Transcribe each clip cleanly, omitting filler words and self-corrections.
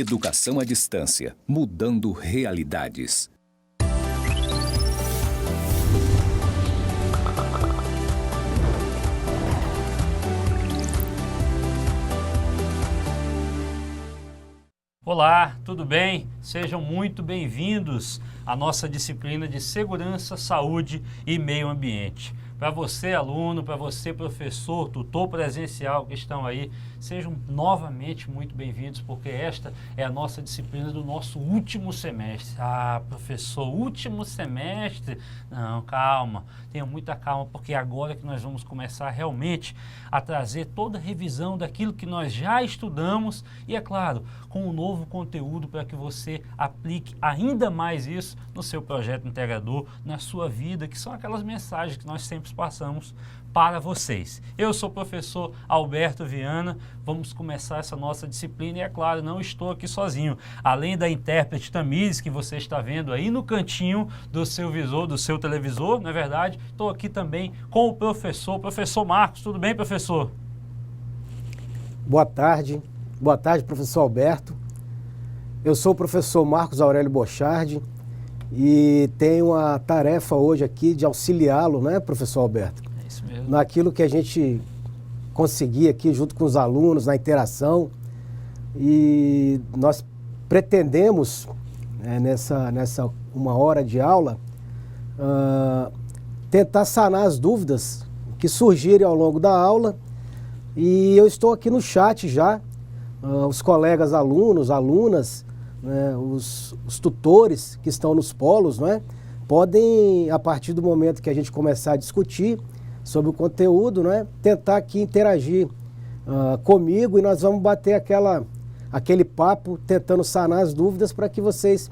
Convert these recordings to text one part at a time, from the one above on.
Educação à distância, mudando realidades. Olá, tudo bem? Sejam muito bem-vindos à nossa disciplina de Segurança, Saúde e Meio Ambiente. Para você, aluno, para você, professor, tutor presencial que estão aí, sejam novamente muito bem-vindos, porque esta é a nossa disciplina do nosso último semestre. Ah, professor, último semestre? Não, calma, tenha muita calma, porque agora que nós vamos começar realmente a trazer toda a revisão daquilo que nós já estudamos e, é claro, com um novo conteúdo para que você aplique ainda mais isso no seu projeto integrador, na sua vida, que são aquelas mensagens que nós sempre passamos para vocês. Eu sou o professor Alberto Viana, vamos começar essa nossa disciplina e, é claro, não estou aqui sozinho. Além da intérprete Tamires, que você está vendo aí no cantinho do seu visor, do seu televisor, não é verdade? Estou aqui também com o professor Marcos. Tudo bem, professor? Boa tarde, professor Alberto. Eu sou o professor Marcos Aurélio Bochardi e tenho a tarefa hoje aqui de auxiliá-lo, né, professor Alberto? É isso mesmo. Naquilo que a gente conseguir aqui junto com os alunos, na interação. E nós pretendemos, nessa uma hora de aula, tentar sanar as dúvidas que surgirem ao longo da aula. E eu estou aqui no chat já, os colegas alunos, alunas, né, os tutores que estão nos polos, né, podem, a partir do momento que a gente começar a discutir sobre o conteúdo, né, tentar aqui interagir comigo e nós vamos bater aquele papo tentando sanar as dúvidas para que vocês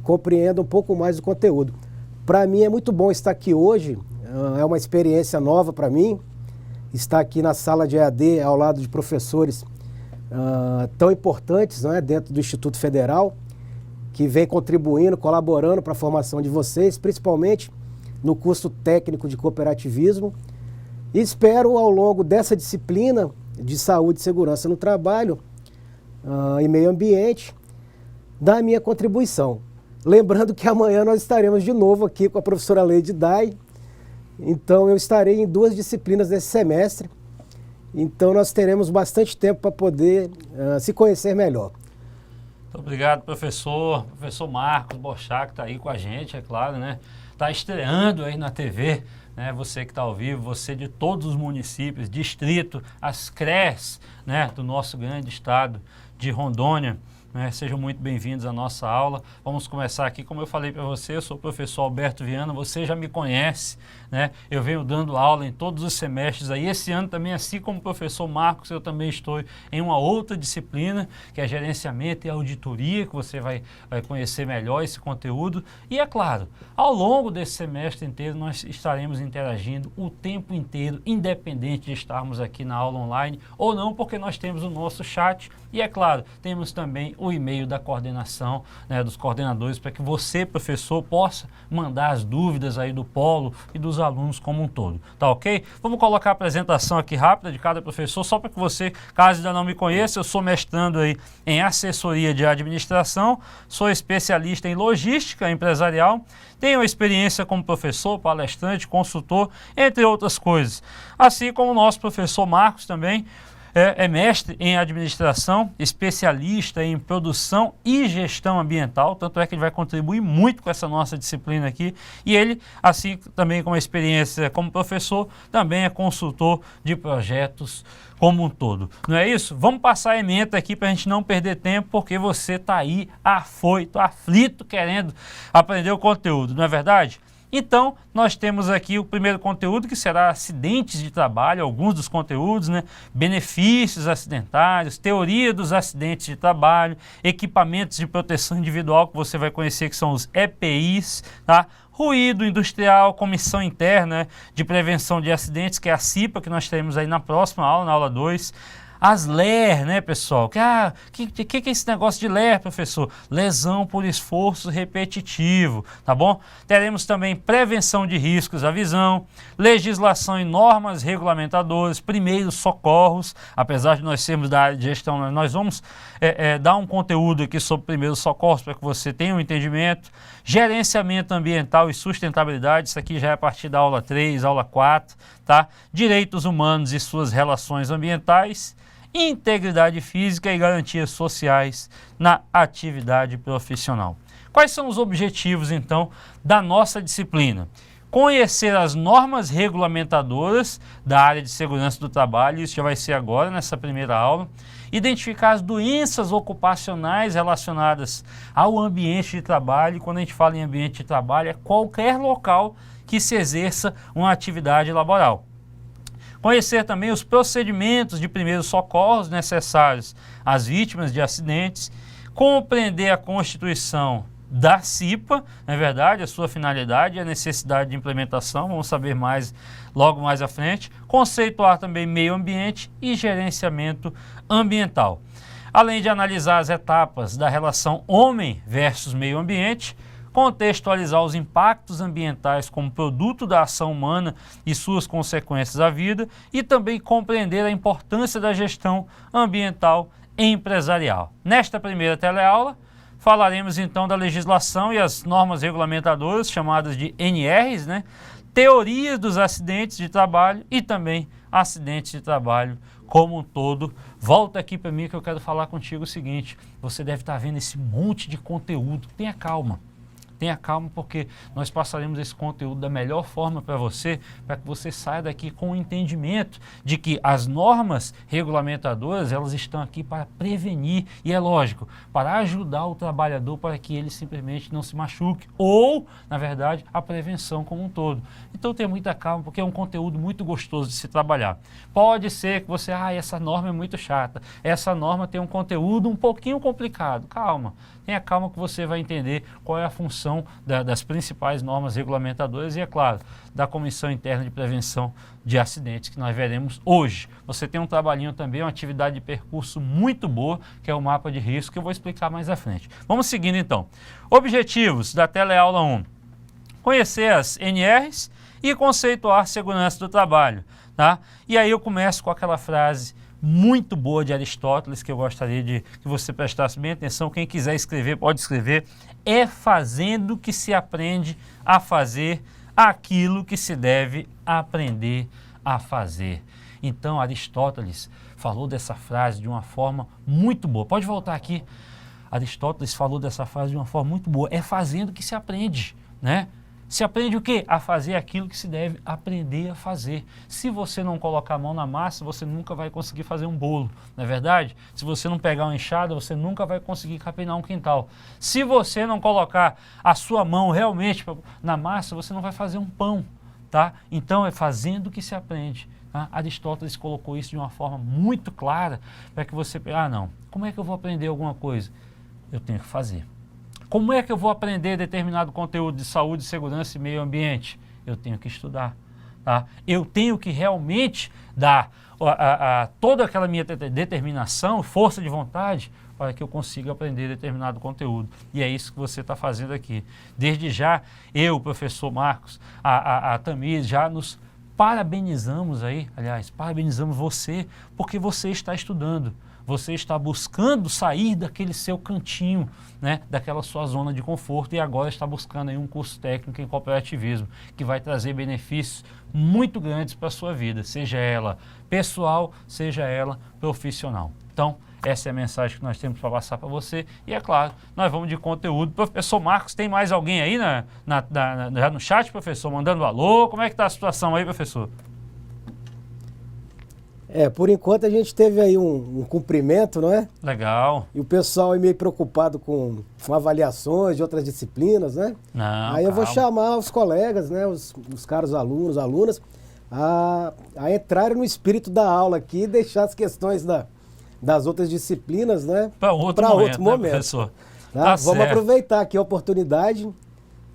compreendam um pouco mais do conteúdo. Para mim é muito bom estar aqui hoje, é uma experiência nova para mim, estar aqui na sala de EAD ao lado de professores tão importantes, né, dentro do Instituto Federal, que vem contribuindo, colaborando para a formação de vocês, principalmente no curso técnico de cooperativismo. E espero, ao longo dessa disciplina de saúde e segurança no trabalho e meio ambiente, dar a minha contribuição. Lembrando que amanhã nós estaremos de novo aqui com a professora Leide Dai. Então eu estarei em 2 disciplinas nesse semestre. Então nós teremos bastante tempo para poder se conhecer melhor. Muito obrigado, professor Marcos Bochardi, que está aí com a gente, é claro, né? Está estreando aí na TV, né? Você que está ao vivo, você de todos os municípios, distrito, as CREs, né? Do nosso grande estado de Rondônia. Né? Sejam muito bem-vindos à nossa aula. Vamos começar aqui, como eu falei para você, eu sou o professor Alberto Viana, você já me conhece, né? Eu venho dando aula em todos os semestres aí. Esse ano também, assim como o professor Marcos, eu também estou em uma outra disciplina, que é gerenciamento e auditoria, que você vai conhecer melhor esse conteúdo. E é claro, ao longo desse semestre inteiro, nós estaremos interagindo o tempo inteiro, independente de estarmos aqui na aula online ou não, porque nós temos o nosso chat e, é claro, temos também o e-mail da coordenação, né, dos coordenadores, para que você, professor, possa mandar as dúvidas aí do polo e dos alunos como um todo, tá ok? Vamos colocar a apresentação aqui rápida de cada professor, só para que você, caso ainda não me conheça, eu sou mestrando aí em assessoria de administração, sou especialista em logística empresarial, tenho experiência como professor, palestrante, consultor, entre outras coisas. Assim como o nosso professor Marcos também, é mestre em administração, especialista em produção e gestão ambiental, tanto é que ele vai contribuir muito com essa nossa disciplina aqui. E ele, assim também com a experiência como professor, também é consultor de projetos como um todo. Não é isso? Vamos passar a ementa aqui para a gente não perder tempo, porque você está aí afoito, aflito, querendo aprender o conteúdo, não é verdade? Então, nós temos aqui o primeiro conteúdo, que será acidentes de trabalho, alguns dos conteúdos, né? Benefícios acidentários, teoria dos acidentes de trabalho, equipamentos de proteção individual, que você vai conhecer, que são os EPIs, tá? Ruído industrial, comissão interna de prevenção de acidentes, que é a CIPA, que nós teremos aí na próxima aula, na aula 2. As LER, né, pessoal? Que é esse negócio de LER, professor? Lesão por esforço repetitivo, tá bom? Teremos também prevenção de riscos à visão, legislação e normas regulamentadoras, primeiros socorros. Apesar de nós sermos da área de gestão, nós vamos dar um conteúdo aqui sobre primeiros socorros para que você tenha um entendimento. Gerenciamento ambiental e sustentabilidade, isso aqui já é a partir da aula 3, aula 4, tá? Direitos humanos e suas relações ambientais, integridade física e garantias sociais na atividade profissional. Quais são os objetivos, então, da nossa disciplina? Conhecer as normas regulamentadoras da área de segurança do trabalho, isso já vai ser agora nessa primeira aula. Identificar as doenças ocupacionais relacionadas ao ambiente de trabalho. Quando a gente fala em ambiente de trabalho, é qualquer local que se exerça uma atividade laboral. Conhecer também os procedimentos de primeiros socorros necessários às vítimas de acidentes, compreender a Constituição da CIPA, na verdade, a sua finalidade e a necessidade de implementação, vamos saber mais logo mais à frente, conceituar também meio ambiente e gerenciamento ambiental. Além de analisar as etapas da relação homem versus meio ambiente, contextualizar os impactos ambientais como produto da ação humana e suas consequências à vida e também compreender a importância da gestão ambiental e empresarial. Nesta primeira teleaula, falaremos então da legislação e as normas regulamentadoras, chamadas de NRs, né? Teorias dos acidentes de trabalho e também acidentes de trabalho como um todo. Volta aqui para mim que eu quero falar contigo o seguinte: você deve estar vendo esse monte de conteúdo, tenha calma. Tenha calma, porque nós passaremos esse conteúdo da melhor forma para que você saia daqui com o entendimento de que as normas regulamentadoras, elas estão aqui para prevenir, e é lógico, para ajudar o trabalhador para que ele simplesmente não se machuque, ou, na verdade, a prevenção como um todo. Então tenha muita calma, porque é um conteúdo muito gostoso de se trabalhar. Pode ser que você, essa norma é muito chata, essa norma tem um conteúdo um pouquinho complicado. Calma. Tenha calma que você vai entender qual é a função das principais normas regulamentadoras e, é claro, da Comissão Interna de Prevenção de Acidentes, que nós veremos hoje. Você tem um trabalhinho também, uma atividade de percurso muito boa, que é o mapa de risco, que eu vou explicar mais à frente. Vamos seguindo então. Objetivos da teleaula 1. Conhecer as NRs e conceituar segurança do trabalho, tá? E aí eu começo com aquela frase muito boa de Aristóteles, que eu gostaria de que você prestasse bem atenção. Quem quiser escrever, pode escrever. É fazendo que se aprende a fazer aquilo que se deve aprender a fazer. Então, Aristóteles falou dessa frase de uma forma muito boa. Pode voltar aqui. Aristóteles falou dessa frase de uma forma muito boa. É fazendo que se aprende, né? Se aprende o quê? A fazer aquilo que se deve aprender a fazer. Se você não colocar a mão na massa, você nunca vai conseguir fazer um bolo, não é verdade? Se você não pegar uma enxada, você nunca vai conseguir capinar um quintal. Se você não colocar a sua mão realmente na massa, você não vai fazer um pão, tá? Então é fazendo que se aprende. Tá? Aristóteles colocou isso de uma forma muito clara para que você... não, como é que eu vou aprender alguma coisa? Eu tenho que fazer. Como é que eu vou aprender determinado conteúdo de saúde, segurança e meio ambiente? Eu tenho que estudar. Tá? Eu tenho que realmente dar toda aquela minha determinação, força de vontade, para que eu consiga aprender determinado conteúdo. E é isso que você está fazendo aqui. Desde já, eu, professor Marcos, a Tamires, já nos parabenizamos aí, aliás, parabenizamos você, porque você está estudando. Você está buscando sair daquele seu cantinho, né, daquela sua zona de conforto, e agora está buscando aí um curso técnico em cooperativismo, que vai trazer benefícios muito grandes para a sua vida, seja ela pessoal, seja ela profissional. Então, essa é a mensagem que nós temos para passar para você. E é claro, nós vamos de conteúdo. Professor Marcos, tem mais alguém aí já no chat, professor, mandando alô? Como é que está a situação aí, professor? Por enquanto a gente teve aí um cumprimento, não é? Legal. E o pessoal é meio preocupado com avaliações de outras disciplinas, né? Não, aí eu vou chamar os colegas, né, os caros alunos, alunas, a entrarem no espírito da aula aqui e deixar as questões das outras disciplinas, né? Para outro momento. Né, professor? Tá? Vamos aproveitar aqui a oportunidade,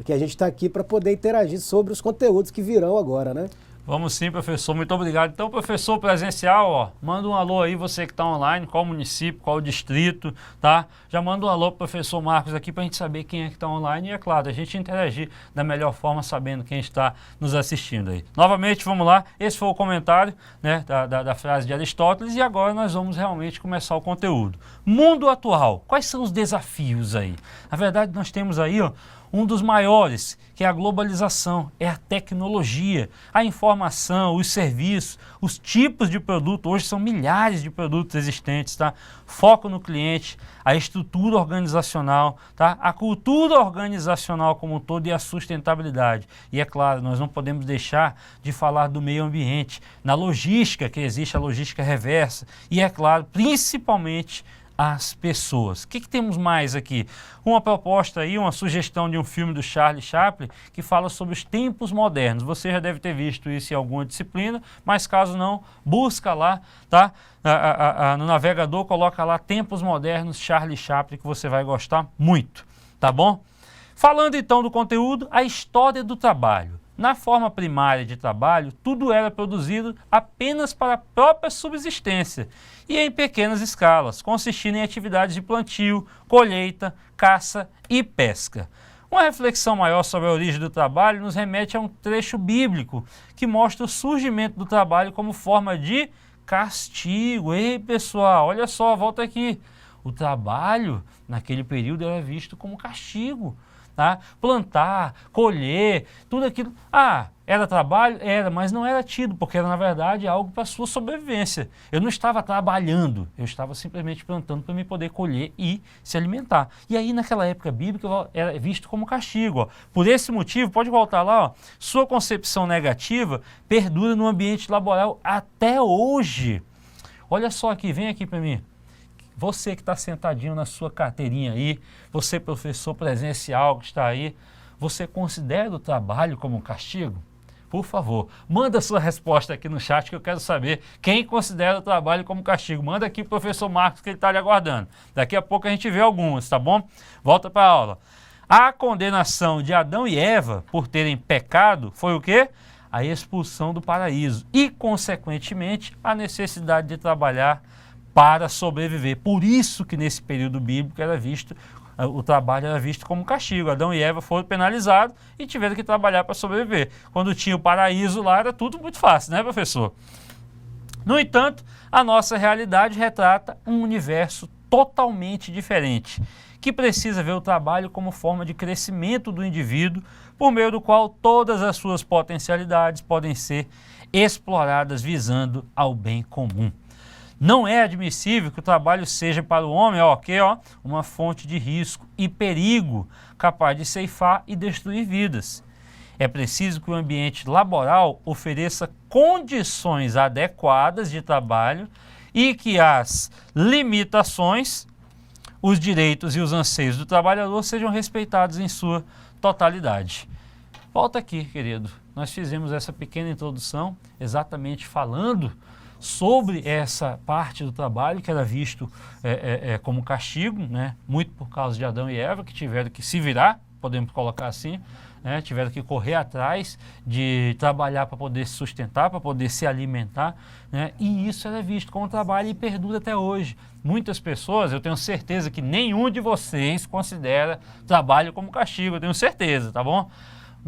que a gente está aqui para poder interagir sobre os conteúdos que virão agora, né? Vamos sim, professor. Muito obrigado. Então, professor presencial, ó, manda um alô aí, você que está online, qual município, qual distrito, tá? Já manda um alô pro professor Marcos aqui para a gente saber quem é que está online e, é claro, a gente interagir da melhor forma, sabendo quem está nos assistindo aí. Novamente, vamos lá. Esse foi o comentário, né, da frase de Aristóteles e agora nós vamos realmente começar o conteúdo. Mundo atual. Quais são os desafios aí? Na verdade, nós temos aí, ó, um dos maiores, que é a globalização, é a tecnologia, a informação, os serviços, os tipos de produto. Hoje são milhares de produtos existentes, tá? Foco no cliente, a estrutura organizacional, tá? A cultura organizacional como um todo e a sustentabilidade. E é claro, nós não podemos deixar de falar do meio ambiente, na logística, que existe a logística reversa, e é claro, principalmente as pessoas. O que temos mais aqui? Uma proposta aí, uma sugestão de um filme do Charlie Chaplin que fala sobre os tempos modernos. Você já deve ter visto isso em alguma disciplina, mas caso não, busca lá, tá? No navegador, coloca lá Tempos Modernos Charlie Chaplin que você vai gostar muito, tá bom? Falando então do conteúdo, a história do trabalho. Na forma primária de trabalho, tudo era produzido apenas para a própria subsistência e em pequenas escalas, consistindo em atividades de plantio, colheita, caça e pesca. Uma reflexão maior sobre a origem do trabalho nos remete a um trecho bíblico que mostra o surgimento do trabalho como forma de castigo. Ei, pessoal, olha só, volta aqui. O trabalho, naquele período, era visto como castigo. Tá? Plantar, colher, tudo aquilo. Ah, era trabalho? Era, mas não era tido, porque era, na verdade, algo para a sua sobrevivência. Eu não estava trabalhando, eu estava simplesmente plantando para me poder colher e se alimentar. E aí, naquela época bíblica, era visto como castigo. Ó. Por esse motivo, pode voltar lá, ó, sua concepção negativa perdura no ambiente laboral até hoje. Olha só aqui, vem aqui para mim. Você que está sentadinho na sua carteirinha aí, você professor presencial que está aí, você considera o trabalho como um castigo? Por favor, manda a sua resposta aqui no chat que eu quero saber quem considera o trabalho como castigo. Manda aqui o professor Marcos que ele está lhe aguardando. Daqui a pouco a gente vê algumas, tá bom? Volta para a aula. A condenação de Adão e Eva por terem pecado foi o quê? A expulsão do paraíso e, consequentemente, a necessidade de trabalhar para sobreviver. Por isso que nesse período bíblico o trabalho era visto como castigo. Adão e Eva foram penalizados e tiveram que trabalhar para sobreviver. Quando tinha o paraíso lá, era tudo muito fácil, né, professor? No entanto, a nossa realidade retrata um universo totalmente diferente, que precisa ver o trabalho como forma de crescimento do indivíduo, por meio do qual todas as suas potencialidades podem ser exploradas visando ao bem comum. Não é admissível que o trabalho seja para o homem, uma fonte de risco e perigo capaz de ceifar e destruir vidas. É preciso que o ambiente laboral ofereça condições adequadas de trabalho e que as limitações, os direitos e os anseios do trabalhador sejam respeitados em sua totalidade. Volta aqui, querido. Nós fizemos essa pequena introdução exatamente falando sobre essa parte do trabalho que era visto como castigo, né? Muito por causa de Adão e Eva, que tiveram que se virar, podemos colocar assim, né? Tiveram que correr atrás de trabalhar para poder se sustentar, para poder se alimentar, né? E isso era visto como trabalho e perdura até hoje. Muitas pessoas, eu tenho certeza que nenhum de vocês considera trabalho como castigo, eu tenho certeza, tá bom?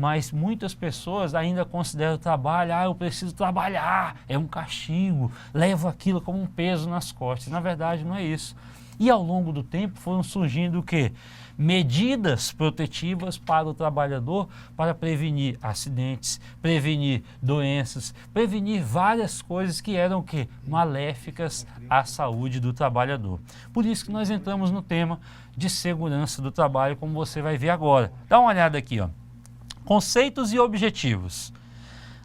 Mas muitas pessoas ainda consideram o trabalho, eu preciso trabalhar, é um castigo, levo aquilo como um peso nas costas. Na verdade, não é isso. E ao longo do tempo foram surgindo o quê? Medidas protetivas para o trabalhador para prevenir acidentes, prevenir doenças, prevenir várias coisas que eram o quê? Maléficas à saúde do trabalhador. Por isso que nós entramos no tema de segurança do trabalho, como você vai ver agora. Dá uma olhada aqui, ó. Conceitos e objetivos.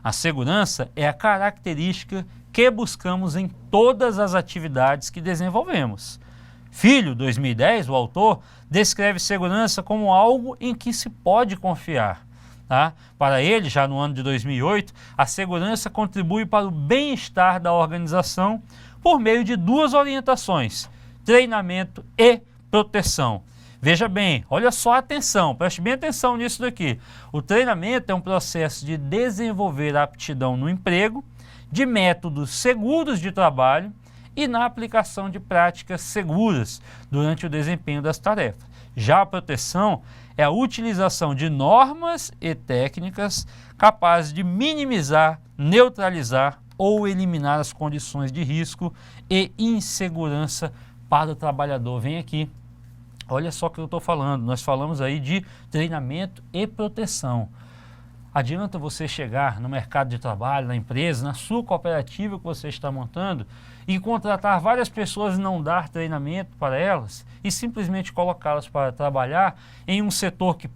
A segurança é a característica que buscamos em todas as atividades que desenvolvemos. Filho, 2010, o autor, descreve segurança como algo em que se pode confiar. Tá? Para ele, já no ano de 2008, a segurança contribui para o bem-estar da organização por meio de duas orientações, treinamento e proteção, Veja bem, olha só a atenção, preste bem atenção nisso daqui. O treinamento é um processo de desenvolver a aptidão no emprego, de métodos seguros de trabalho e na aplicação de práticas seguras durante o desempenho das tarefas. Já a proteção é a utilização de normas e técnicas capazes de minimizar, neutralizar ou eliminar as condições de risco e insegurança para o trabalhador. Vem aqui, olha só o que eu estou falando, nós falamos aí de treinamento e proteção. Adianta você chegar no mercado de trabalho, na empresa, na sua cooperativa que você está montando e contratar várias pessoas e não dar treinamento para elas e simplesmente colocá-las para trabalhar em um setor que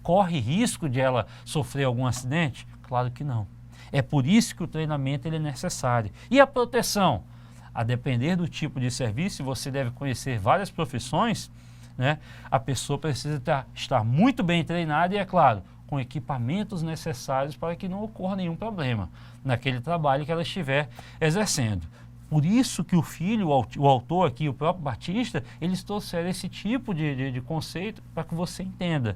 corre risco de ela sofrer algum acidente? Claro que não. É por isso que o treinamento ele é necessário. E a proteção? A depender do tipo de serviço, você deve conhecer várias profissões, né? A pessoa precisa estar muito bem treinada e, é claro, com equipamentos necessários para que não ocorra nenhum problema naquele trabalho que ela estiver exercendo. Por isso que o filho, o autor aqui, o próprio Batista, eles trouxeram esse tipo de conceito para que você entenda.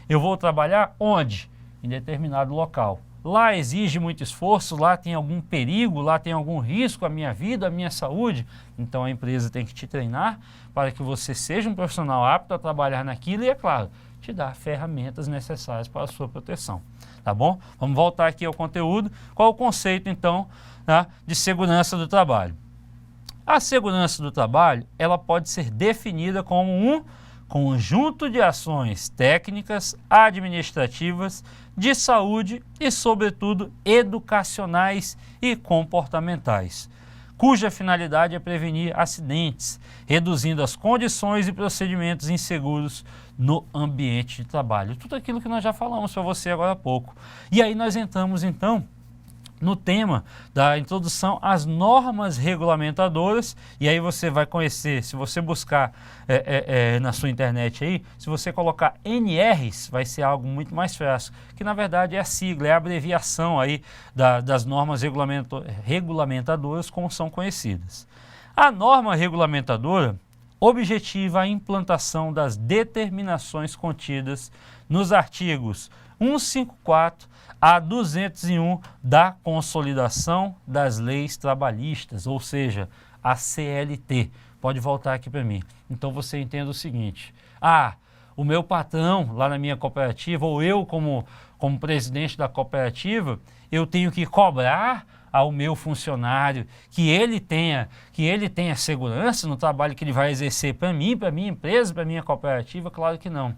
Eu vou trabalhar onde? Em determinado local. Lá exige muito esforço, lá tem algum perigo, lá tem algum risco à minha vida, à minha saúde. Então a empresa tem que te treinar para que você seja um profissional apto a trabalhar naquilo e, é claro, te dar ferramentas necessárias para a sua proteção. Tá bom? Vamos voltar aqui ao conteúdo. Qual é o conceito, então, né, de segurança do trabalho? A segurança do trabalho, ela pode ser definida como um conjunto de ações técnicas, administrativas, de saúde e, sobretudo, educacionais e comportamentais, cuja finalidade é prevenir acidentes, reduzindo as condições e procedimentos inseguros no ambiente de trabalho. Tudo aquilo que nós já falamos para você agora há pouco. E aí nós entramos, então, no tema da introdução às normas regulamentadoras, e aí você vai conhecer, se você buscar na sua internet aí, se você colocar NRs, vai ser algo muito mais fácil, que na verdade é a sigla, é a abreviação aí das normas regulamentadoras como são conhecidas. A norma regulamentadora objetiva a implantação das determinações contidas nos artigos 154 a 201 da Consolidação das Leis Trabalhistas, ou seja, a CLT. Pode voltar aqui para mim. Então você entende o seguinte: o meu patrão lá na minha cooperativa, ou eu como presidente da cooperativa, eu tenho que cobrar ao meu funcionário que ele tenha segurança no trabalho que ele vai exercer para mim, para minha empresa, para minha cooperativa? Claro que não.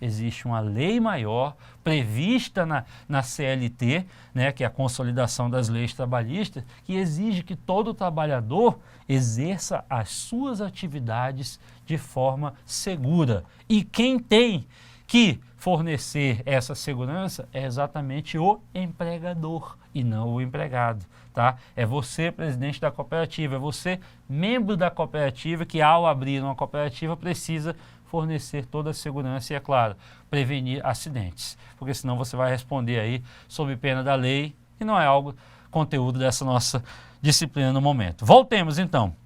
Existe uma lei maior prevista na CLT, né, que é a Consolidação das Leis Trabalhistas, que exige que todo trabalhador exerça as suas atividades de forma segura. E quem tem que fornecer essa segurança é exatamente o empregador e não o empregado, tá? É você, presidente da cooperativa, é você, membro da cooperativa, que ao abrir uma cooperativa precisa fornecer toda a segurança e, é claro, prevenir acidentes, porque senão você vai responder aí sob pena da lei, e não é algo conteúdo dessa nossa disciplina no momento. Voltemos então.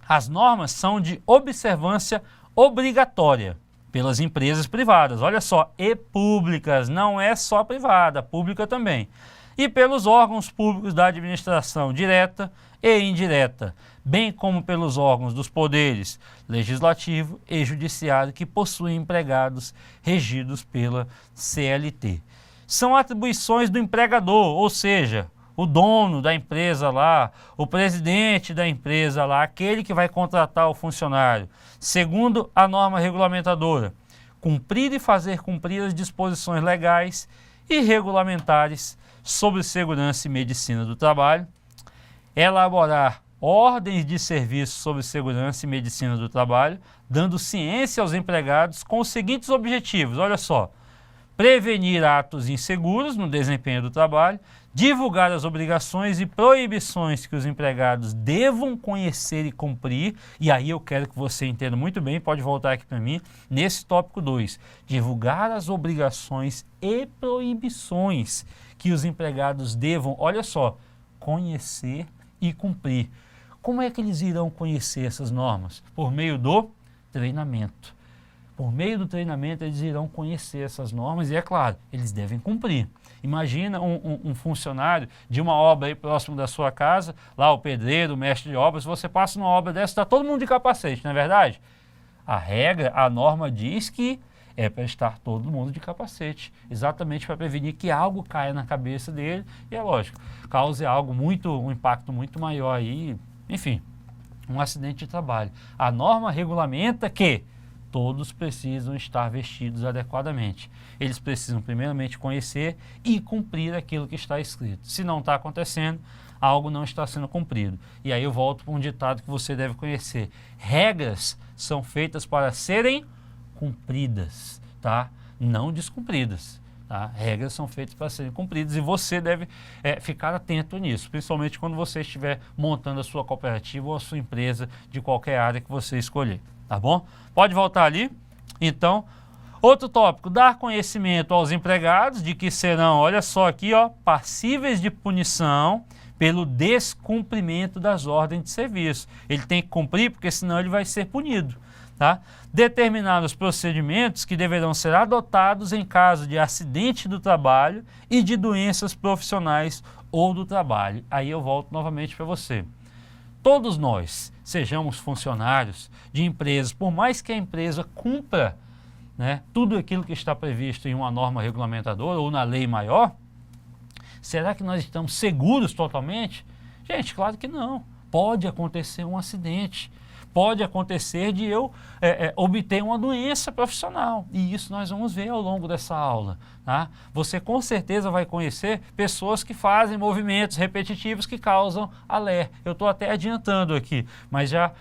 As normas são de observância obrigatória pelas empresas privadas, olha só, e públicas, não é só privada, pública também, e pelos órgãos públicos da administração direta e indireta, bem como pelos órgãos dos poderes legislativo e judiciário que possuem empregados regidos pela CLT. São atribuições do empregador, ou seja, o dono da empresa lá, o presidente da empresa lá, aquele que vai contratar o funcionário, segundo a norma regulamentadora, cumprir e fazer cumprir as disposições legais e regulamentares sobre segurança e medicina do trabalho, elaborar ordens de serviço sobre segurança e medicina do trabalho, dando ciência aos empregados com os seguintes objetivos, olha só: prevenir atos inseguros no desempenho do trabalho, divulgar as obrigações e proibições que os empregados devam conhecer e cumprir, e aí eu quero que você entenda muito bem, pode voltar aqui para mim, nesse tópico 2, divulgar as obrigações e proibições que os empregados devam, olha só, conhecer e cumprir. Como é que eles irão conhecer essas normas? Por meio do treinamento. Por meio do treinamento, eles irão conhecer essas normas e, é claro, eles devem cumprir. Imagina um funcionário de uma obra aí próximo da sua casa, lá o pedreiro, o mestre de obras, você passa numa obra dessa, está todo mundo de capacete, não é verdade? A regra, a norma diz que é para estar todo mundo de capacete, exatamente para prevenir que algo caia na cabeça dele e, é lógico, cause um impacto muito maior aí, enfim, um acidente de trabalho. A norma regulamenta que todos precisam estar vestidos adequadamente. Eles precisam primeiramente conhecer e cumprir aquilo que está escrito. Se não está acontecendo, algo não está sendo cumprido. E aí eu volto para um ditado que você deve conhecer. Regras são feitas para serem cumpridas, tá? Não descumpridas. Tá? Regras são feitas para serem cumpridas e você deve ficar atento nisso, principalmente quando você estiver montando a sua cooperativa ou a sua empresa de qualquer área que você escolher. Tá bom? Pode voltar ali. Então, outro tópico, dar conhecimento aos empregados de que serão, olha só aqui, ó, passíveis de punição pelo descumprimento das ordens de serviço. Ele tem que cumprir porque senão ele vai ser punido. Tá? Determinar os procedimentos que deverão ser adotados em caso de acidente do trabalho e de doenças profissionais ou do trabalho. Aí eu volto novamente para você. Todos nós, sejamos funcionários de empresas, por mais que a empresa cumpra, né, tudo aquilo que está previsto em uma norma regulamentadora ou na lei maior, será que nós estamos seguros totalmente? Gente, claro que não. Pode acontecer um acidente. Pode acontecer de eu obter uma doença profissional. E isso nós vamos ver ao longo dessa aula. Tá? Você com certeza vai conhecer pessoas que fazem movimentos repetitivos que causam ALE. Eu estou até adiantando aqui, mas já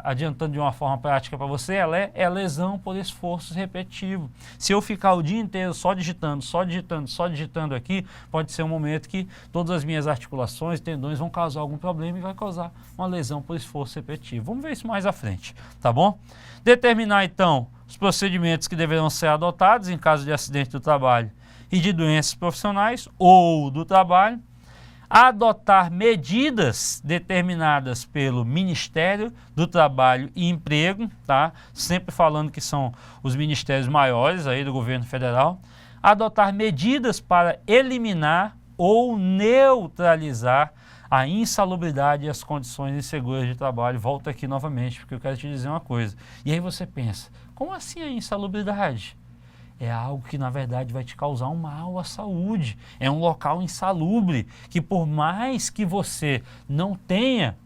adiantando de uma forma prática para você, ALE é lesão por esforço repetitivo. Se eu ficar o dia inteiro só digitando, só digitando, só digitando aqui, pode ser um momento que todas as minhas articulações, tendões vão causar algum problema e vai causar uma lesão por esforço repetitivo. Vamos ver isso mais à frente, tá bom? Determinar então os procedimentos que deverão ser adotados em caso de acidente do trabalho e de doenças profissionais ou do trabalho, adotar medidas determinadas pelo Ministério do Trabalho e Emprego, tá? Sempre falando que são os ministérios maiores aí do governo federal, adotar medidas para eliminar ou neutralizar a insalubridade e as condições inseguras de trabalho. Volto aqui novamente, porque eu quero te dizer uma coisa. E aí você pensa, como assim a insalubridade? É algo que, na verdade, vai te causar um mal à saúde. É um local insalubre, que por mais que você não tenha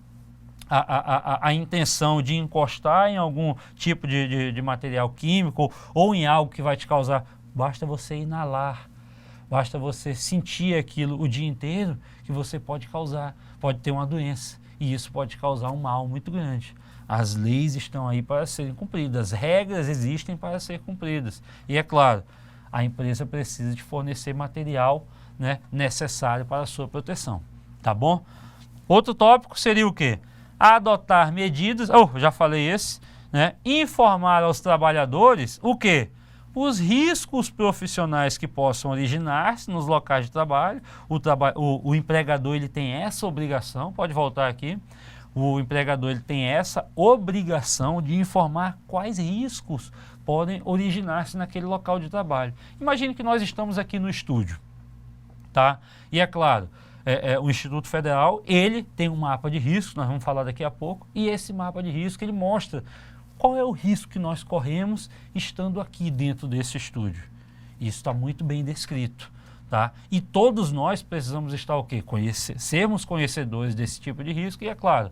a intenção de encostar em algum tipo de material químico ou em algo que vai te causar, basta você inalar. Basta você sentir aquilo o dia inteiro que você pode ter uma doença. E isso pode causar um mal muito grande. As leis estão aí para serem cumpridas, as regras existem para serem cumpridas. E é claro, a empresa precisa de fornecer material, né, necessário para a sua proteção. Tá bom? Outro tópico seria o quê? Adotar medidas, já falei esse, né? Informar aos trabalhadores o quê? Os riscos profissionais que possam originar-se nos locais de trabalho. O empregador ele tem essa obrigação, pode voltar aqui, o empregador ele tem essa obrigação de informar quais riscos podem originar-se naquele local de trabalho. Imagine que nós estamos aqui no estúdio, tá? E é claro, o Instituto Federal, ele tem um mapa de risco, nós vamos falar daqui a pouco, e esse mapa de risco ele mostra qual é o risco que nós corremos estando aqui dentro desse estúdio. Isso está muito bem descrito. Tá? E todos nós precisamos estar o quê? Sermos conhecedores desse tipo de risco e, é claro,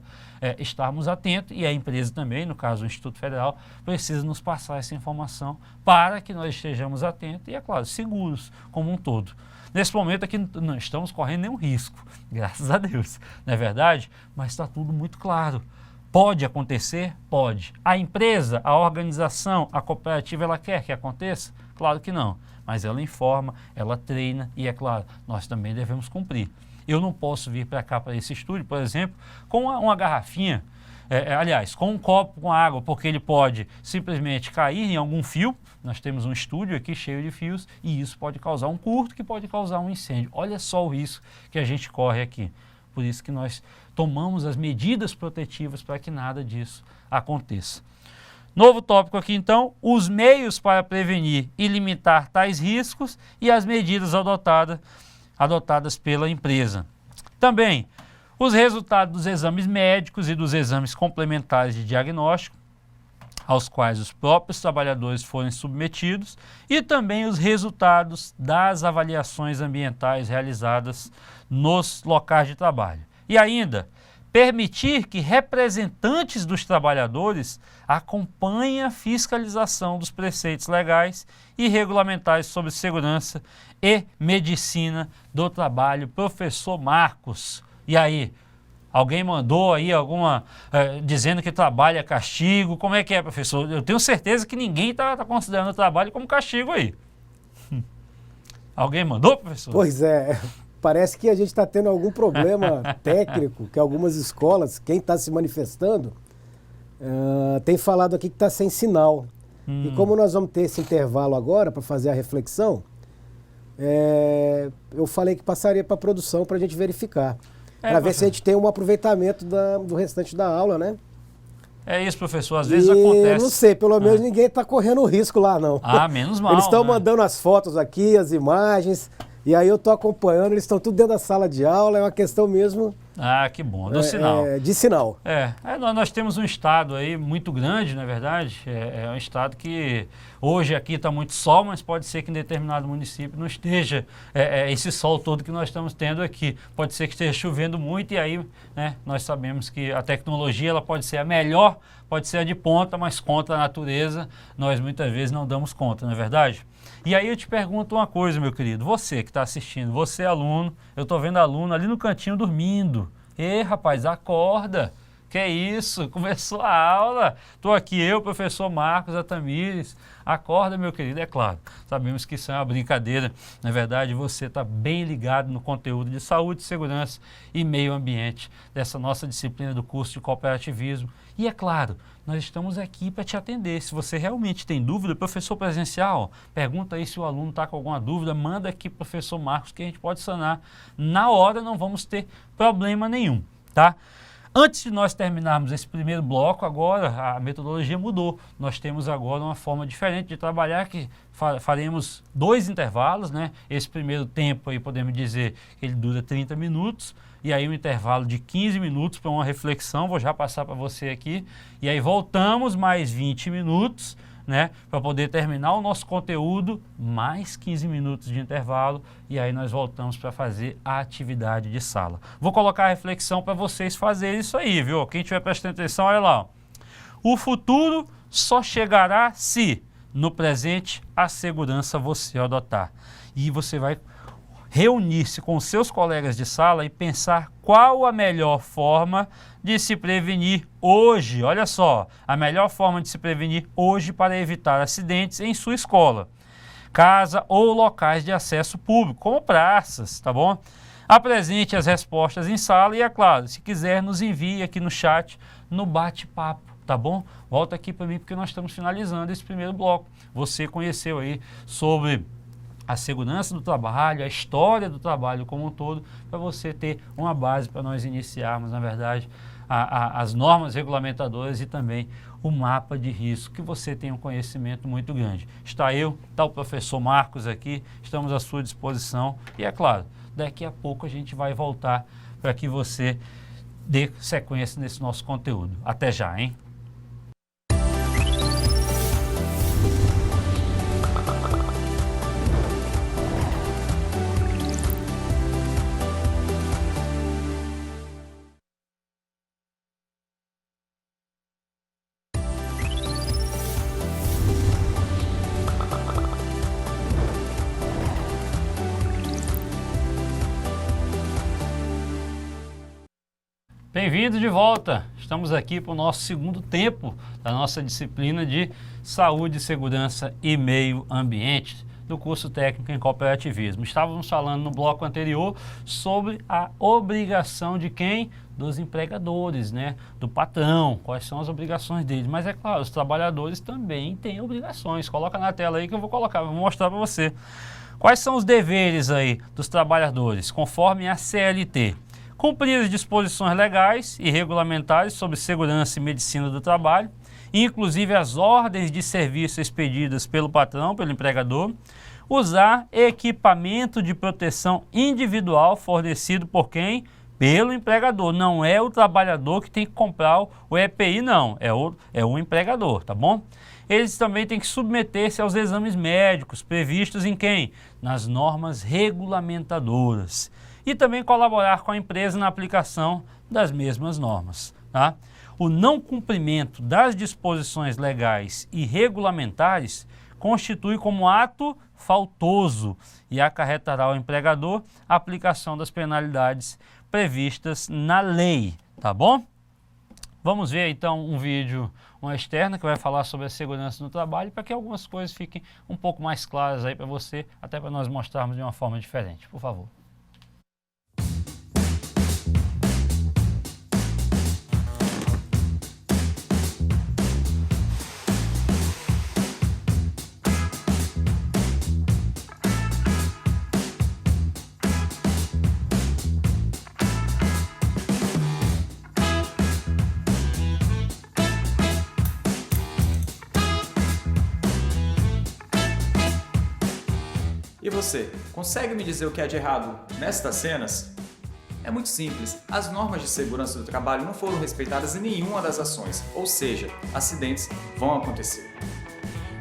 estarmos atentos, e a empresa também, no caso o Instituto Federal, precisa nos passar essa informação para que nós estejamos atentos e, é claro, seguros como um todo. Nesse momento aqui não estamos correndo nenhum risco, graças a Deus, não é verdade? Mas está tudo muito claro. Pode acontecer? Pode. A empresa, a organização, a cooperativa, ela quer que aconteça? Claro que não. Mas ela informa, ela treina e, é claro, nós também devemos cumprir. Eu não posso vir para cá, para esse estúdio, por exemplo, com uma garrafinha, aliás, com um copo com água, porque ele pode simplesmente cair em algum fio. Nós temos um estúdio aqui cheio de fios e isso pode causar um curto, que pode causar um incêndio. Olha só o risco que a gente corre aqui. Por isso que nós tomamos as medidas protetivas para que nada disso aconteça. Novo tópico aqui então, os meios para prevenir e limitar tais riscos e as medidas adotadas pela empresa. Também, os resultados dos exames médicos e dos exames complementares de diagnóstico, aos quais os próprios trabalhadores forem submetidos, e também os resultados das avaliações ambientais realizadas nos locais de trabalho. E ainda, permitir que representantes dos trabalhadores acompanhem a fiscalização dos preceitos legais e regulamentares sobre segurança e medicina do trabalho. Professor Marcos, e aí? Alguém mandou aí dizendo que trabalho é castigo? Como é que é, professor? Eu tenho certeza que ninguém está considerando o trabalho como castigo aí. Alguém mandou, professor? Pois é. Parece que a gente está tendo algum problema técnico, que algumas escolas, quem está se manifestando, tem falado aqui que está sem sinal. E como nós vamos ter esse intervalo agora para fazer a reflexão, eu falei que passaria para a produção para a gente verificar. Para ver se a gente tem um aproveitamento do restante da aula, né? É isso, professor. Às vezes acontece. Não sei, pelo menos ninguém está correndo risco lá, não. Ah, menos mal. Eles estão né? mandando as fotos aqui, as imagens. E aí eu estou acompanhando, eles estão tudo dentro da sala de aula, é uma questão mesmo... Ah, que bom, do sinal. De sinal. Nós temos um estado aí muito grande, na verdade, é um estado que hoje aqui está muito sol, mas pode ser que em determinado município não esteja esse sol todo que nós estamos tendo aqui. Pode ser que esteja chovendo muito e aí nós sabemos que a tecnologia ela pode ser a melhor, pode ser a de ponta, mas contra a natureza nós muitas vezes não damos conta, não é verdade? E aí eu te pergunto uma coisa, meu querido, você que está assistindo, você é aluno, eu estou vendo aluno ali no cantinho dormindo. Ei, rapaz, acorda, que é isso, começou a aula, estou aqui eu, professor Marcos, a Tamires, acorda, meu querido, é claro, sabemos que isso é uma brincadeira, na verdade você está bem ligado no conteúdo de saúde, segurança e meio ambiente dessa nossa disciplina do curso de cooperativismo. E é claro, nós estamos aqui para te atender. Se você realmente tem dúvida, professor presencial, pergunta aí se o aluno está com alguma dúvida, manda aqui para o professor Marcos que a gente pode sanar. Na hora não vamos ter problema nenhum, tá? Antes de nós terminarmos esse primeiro bloco, agora a metodologia mudou. Nós temos agora uma forma diferente de trabalhar que faremos 2 intervalos, né? Esse primeiro tempo aí podemos dizer que ele dura 30 minutos. E aí um intervalo de 15 minutos para uma reflexão, vou já passar para você aqui. E aí voltamos mais 20 minutos, né, para poder terminar o nosso conteúdo, mais 15 minutos de intervalo. E aí nós voltamos para fazer a atividade de sala. Vou colocar a reflexão para vocês fazerem isso aí, viu? Quem estiver prestando atenção, olha lá. Ó. O futuro só chegará se, no presente, a segurança você adotar. E você vai reunir-se com seus colegas de sala e pensar qual a melhor forma de se prevenir hoje. Olha só, a melhor forma de se prevenir hoje para evitar acidentes em sua escola, casa ou locais de acesso público, como praças, tá bom? Apresente as respostas em sala e, é claro, se quiser, nos envie aqui no chat, no bate-papo, tá bom? Volta aqui para mim porque nós estamos finalizando esse primeiro bloco. Você conheceu aí sobre a segurança do trabalho, a história do trabalho como um todo, para você ter uma base para nós iniciarmos, na verdade, as normas regulamentadoras e também o mapa de risco, que você tem um conhecimento muito grande. Está o professor Marcos aqui, estamos à sua disposição e, é claro, daqui a pouco a gente vai voltar para que você dê sequência nesse nosso conteúdo. Até já, hein? Bem-vindo de volta! Estamos aqui para o nosso segundo tempo da nossa disciplina de Saúde, Segurança e Meio Ambiente do curso técnico em cooperativismo. Estávamos falando no bloco anterior sobre a obrigação de quem? Dos empregadores, né? Do patrão, quais são as obrigações deles. Mas é claro, os trabalhadores também têm obrigações. Coloca na tela aí que eu vou mostrar para você. Quais são os deveres aí dos trabalhadores, conforme a CLT? Cumprir as disposições legais e regulamentares sobre segurança e medicina do trabalho, inclusive as ordens de serviço expedidas pelo patrão, pelo empregador, usar equipamento de proteção individual fornecido por quem? Pelo empregador. Não é o trabalhador que tem que comprar o EPI, não. É o empregador, tá bom? Eles também têm que submeter-se aos exames médicos previstos em quem? Nas normas regulamentadoras. E também colaborar com a empresa na aplicação das mesmas normas, tá? O não cumprimento das disposições legais e regulamentares constitui como ato faltoso e acarretará ao empregador a aplicação das penalidades previstas na lei, tá bom? Vamos ver então um vídeo, uma externa, que vai falar sobre a segurança no trabalho, para que algumas coisas fiquem um pouco mais claras aí para você, até para nós mostrarmos de uma forma diferente. Por favor. E você, consegue me dizer o que há de errado nestas cenas? É muito simples, as normas de segurança do trabalho não foram respeitadas em nenhuma das ações, ou seja, acidentes vão acontecer.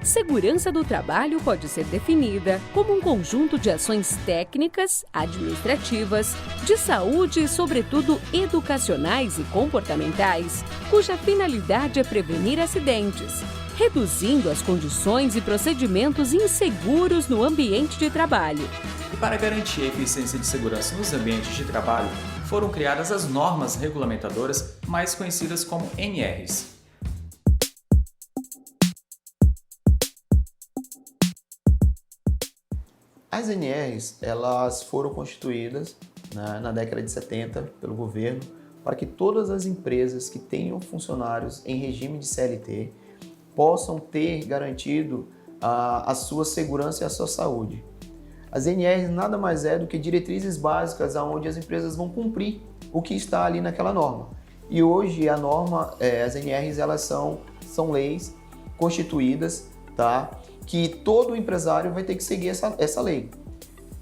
Segurança do trabalho pode ser definida como um conjunto de ações técnicas, administrativas, de saúde e, sobretudo, educacionais e comportamentais, cuja finalidade é prevenir acidentes, reduzindo as condições e procedimentos inseguros no ambiente de trabalho. E para garantir a eficiência de segurança nos ambientes de trabalho, foram criadas as normas regulamentadoras mais conhecidas como NRs. As NRs, elas foram constituídas na década de 70 pelo governo para que todas as empresas que tenham funcionários em regime de CLT possam ter garantido a sua segurança e a sua saúde. As NRs nada mais é do que diretrizes básicas aonde as empresas vão cumprir o que está ali naquela norma. E hoje a norma, as NRs, elas são leis constituídas, tá? Que todo empresário vai ter que seguir essa lei.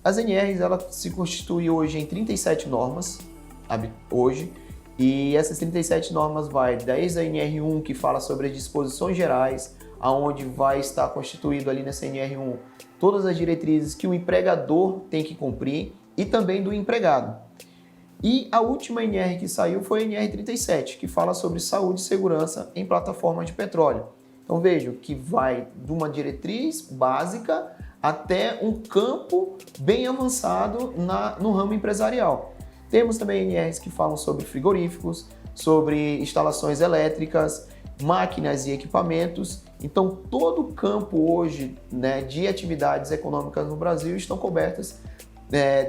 As NRs, ela se constitui hoje em 37 normas, hoje, e essas 37 normas vai desde a NR1, que fala sobre as disposições gerais, aonde vai estar constituído ali nessa NR1 todas as diretrizes que o empregador tem que cumprir e também do empregado. E a última NR que saiu foi a NR37, que fala sobre saúde e segurança em plataformas de petróleo. Então vejam que vai de uma diretriz básica até um campo bem avançado no ramo empresarial. Temos também NRs que falam sobre frigoríficos, sobre instalações elétricas, máquinas e equipamentos. Então todo o campo hoje, né, de atividades econômicas no Brasil estão cobertas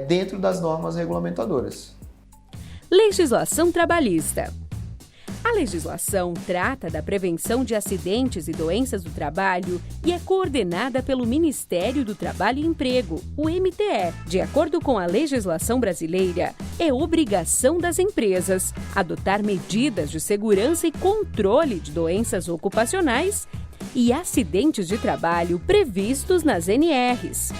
dentro das normas regulamentadoras. Legislação trabalhista. A legislação trata da prevenção de acidentes e doenças do trabalho e é coordenada pelo Ministério do Trabalho e Emprego, o MTE. De acordo com a legislação brasileira, é obrigação das empresas adotar medidas de segurança e controle de doenças ocupacionais e acidentes de trabalho previstos nas NRs.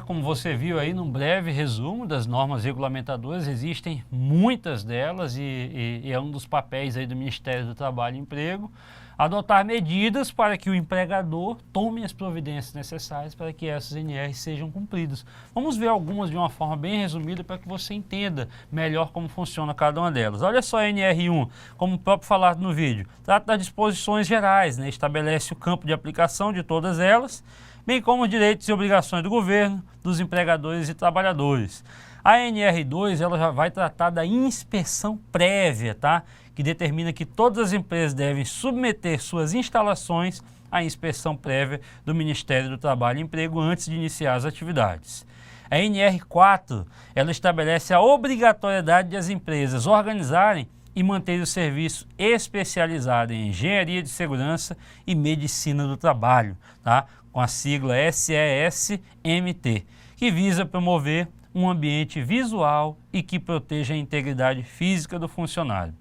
Como você viu aí num breve resumo das normas regulamentadoras, existem muitas delas e é um dos papéis aí do Ministério do Trabalho e Emprego adotar medidas para que o empregador tome as providências necessárias para que essas NRs sejam cumpridas. Vamos ver algumas de uma forma bem resumida para que você entenda melhor como funciona cada uma delas. Olha só a NR1, como o próprio falado no vídeo, trata das disposições gerais, né? Estabelece o campo de aplicação de todas elas, bem como os direitos e obrigações do governo, dos empregadores e trabalhadores. A NR2 ela já vai tratar da inspeção prévia, tá? Que determina que todas as empresas devem submeter suas instalações à inspeção prévia do Ministério do Trabalho e Emprego antes de iniciar as atividades. A NR4 ela estabelece a obrigatoriedade de as empresas organizarem e manter o serviço especializado em engenharia de segurança e medicina do trabalho, tá? Com a sigla SESMT, que visa promover um ambiente visual e que proteja a integridade física do funcionário.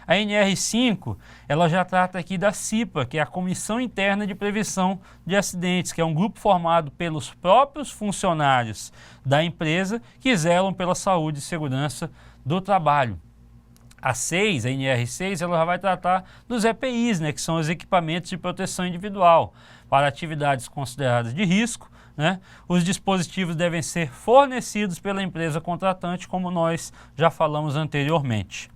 A NR5, ela já trata aqui da CIPA, que é a Comissão Interna de Prevenção de Acidentes, que é um grupo formado pelos próprios funcionários da empresa que zelam pela saúde e segurança do trabalho. A NR6, ela já vai tratar dos EPIs, né, que são os equipamentos de proteção individual. Para atividades consideradas de risco, né, os dispositivos devem ser fornecidos pela empresa contratante, como nós já falamos anteriormente.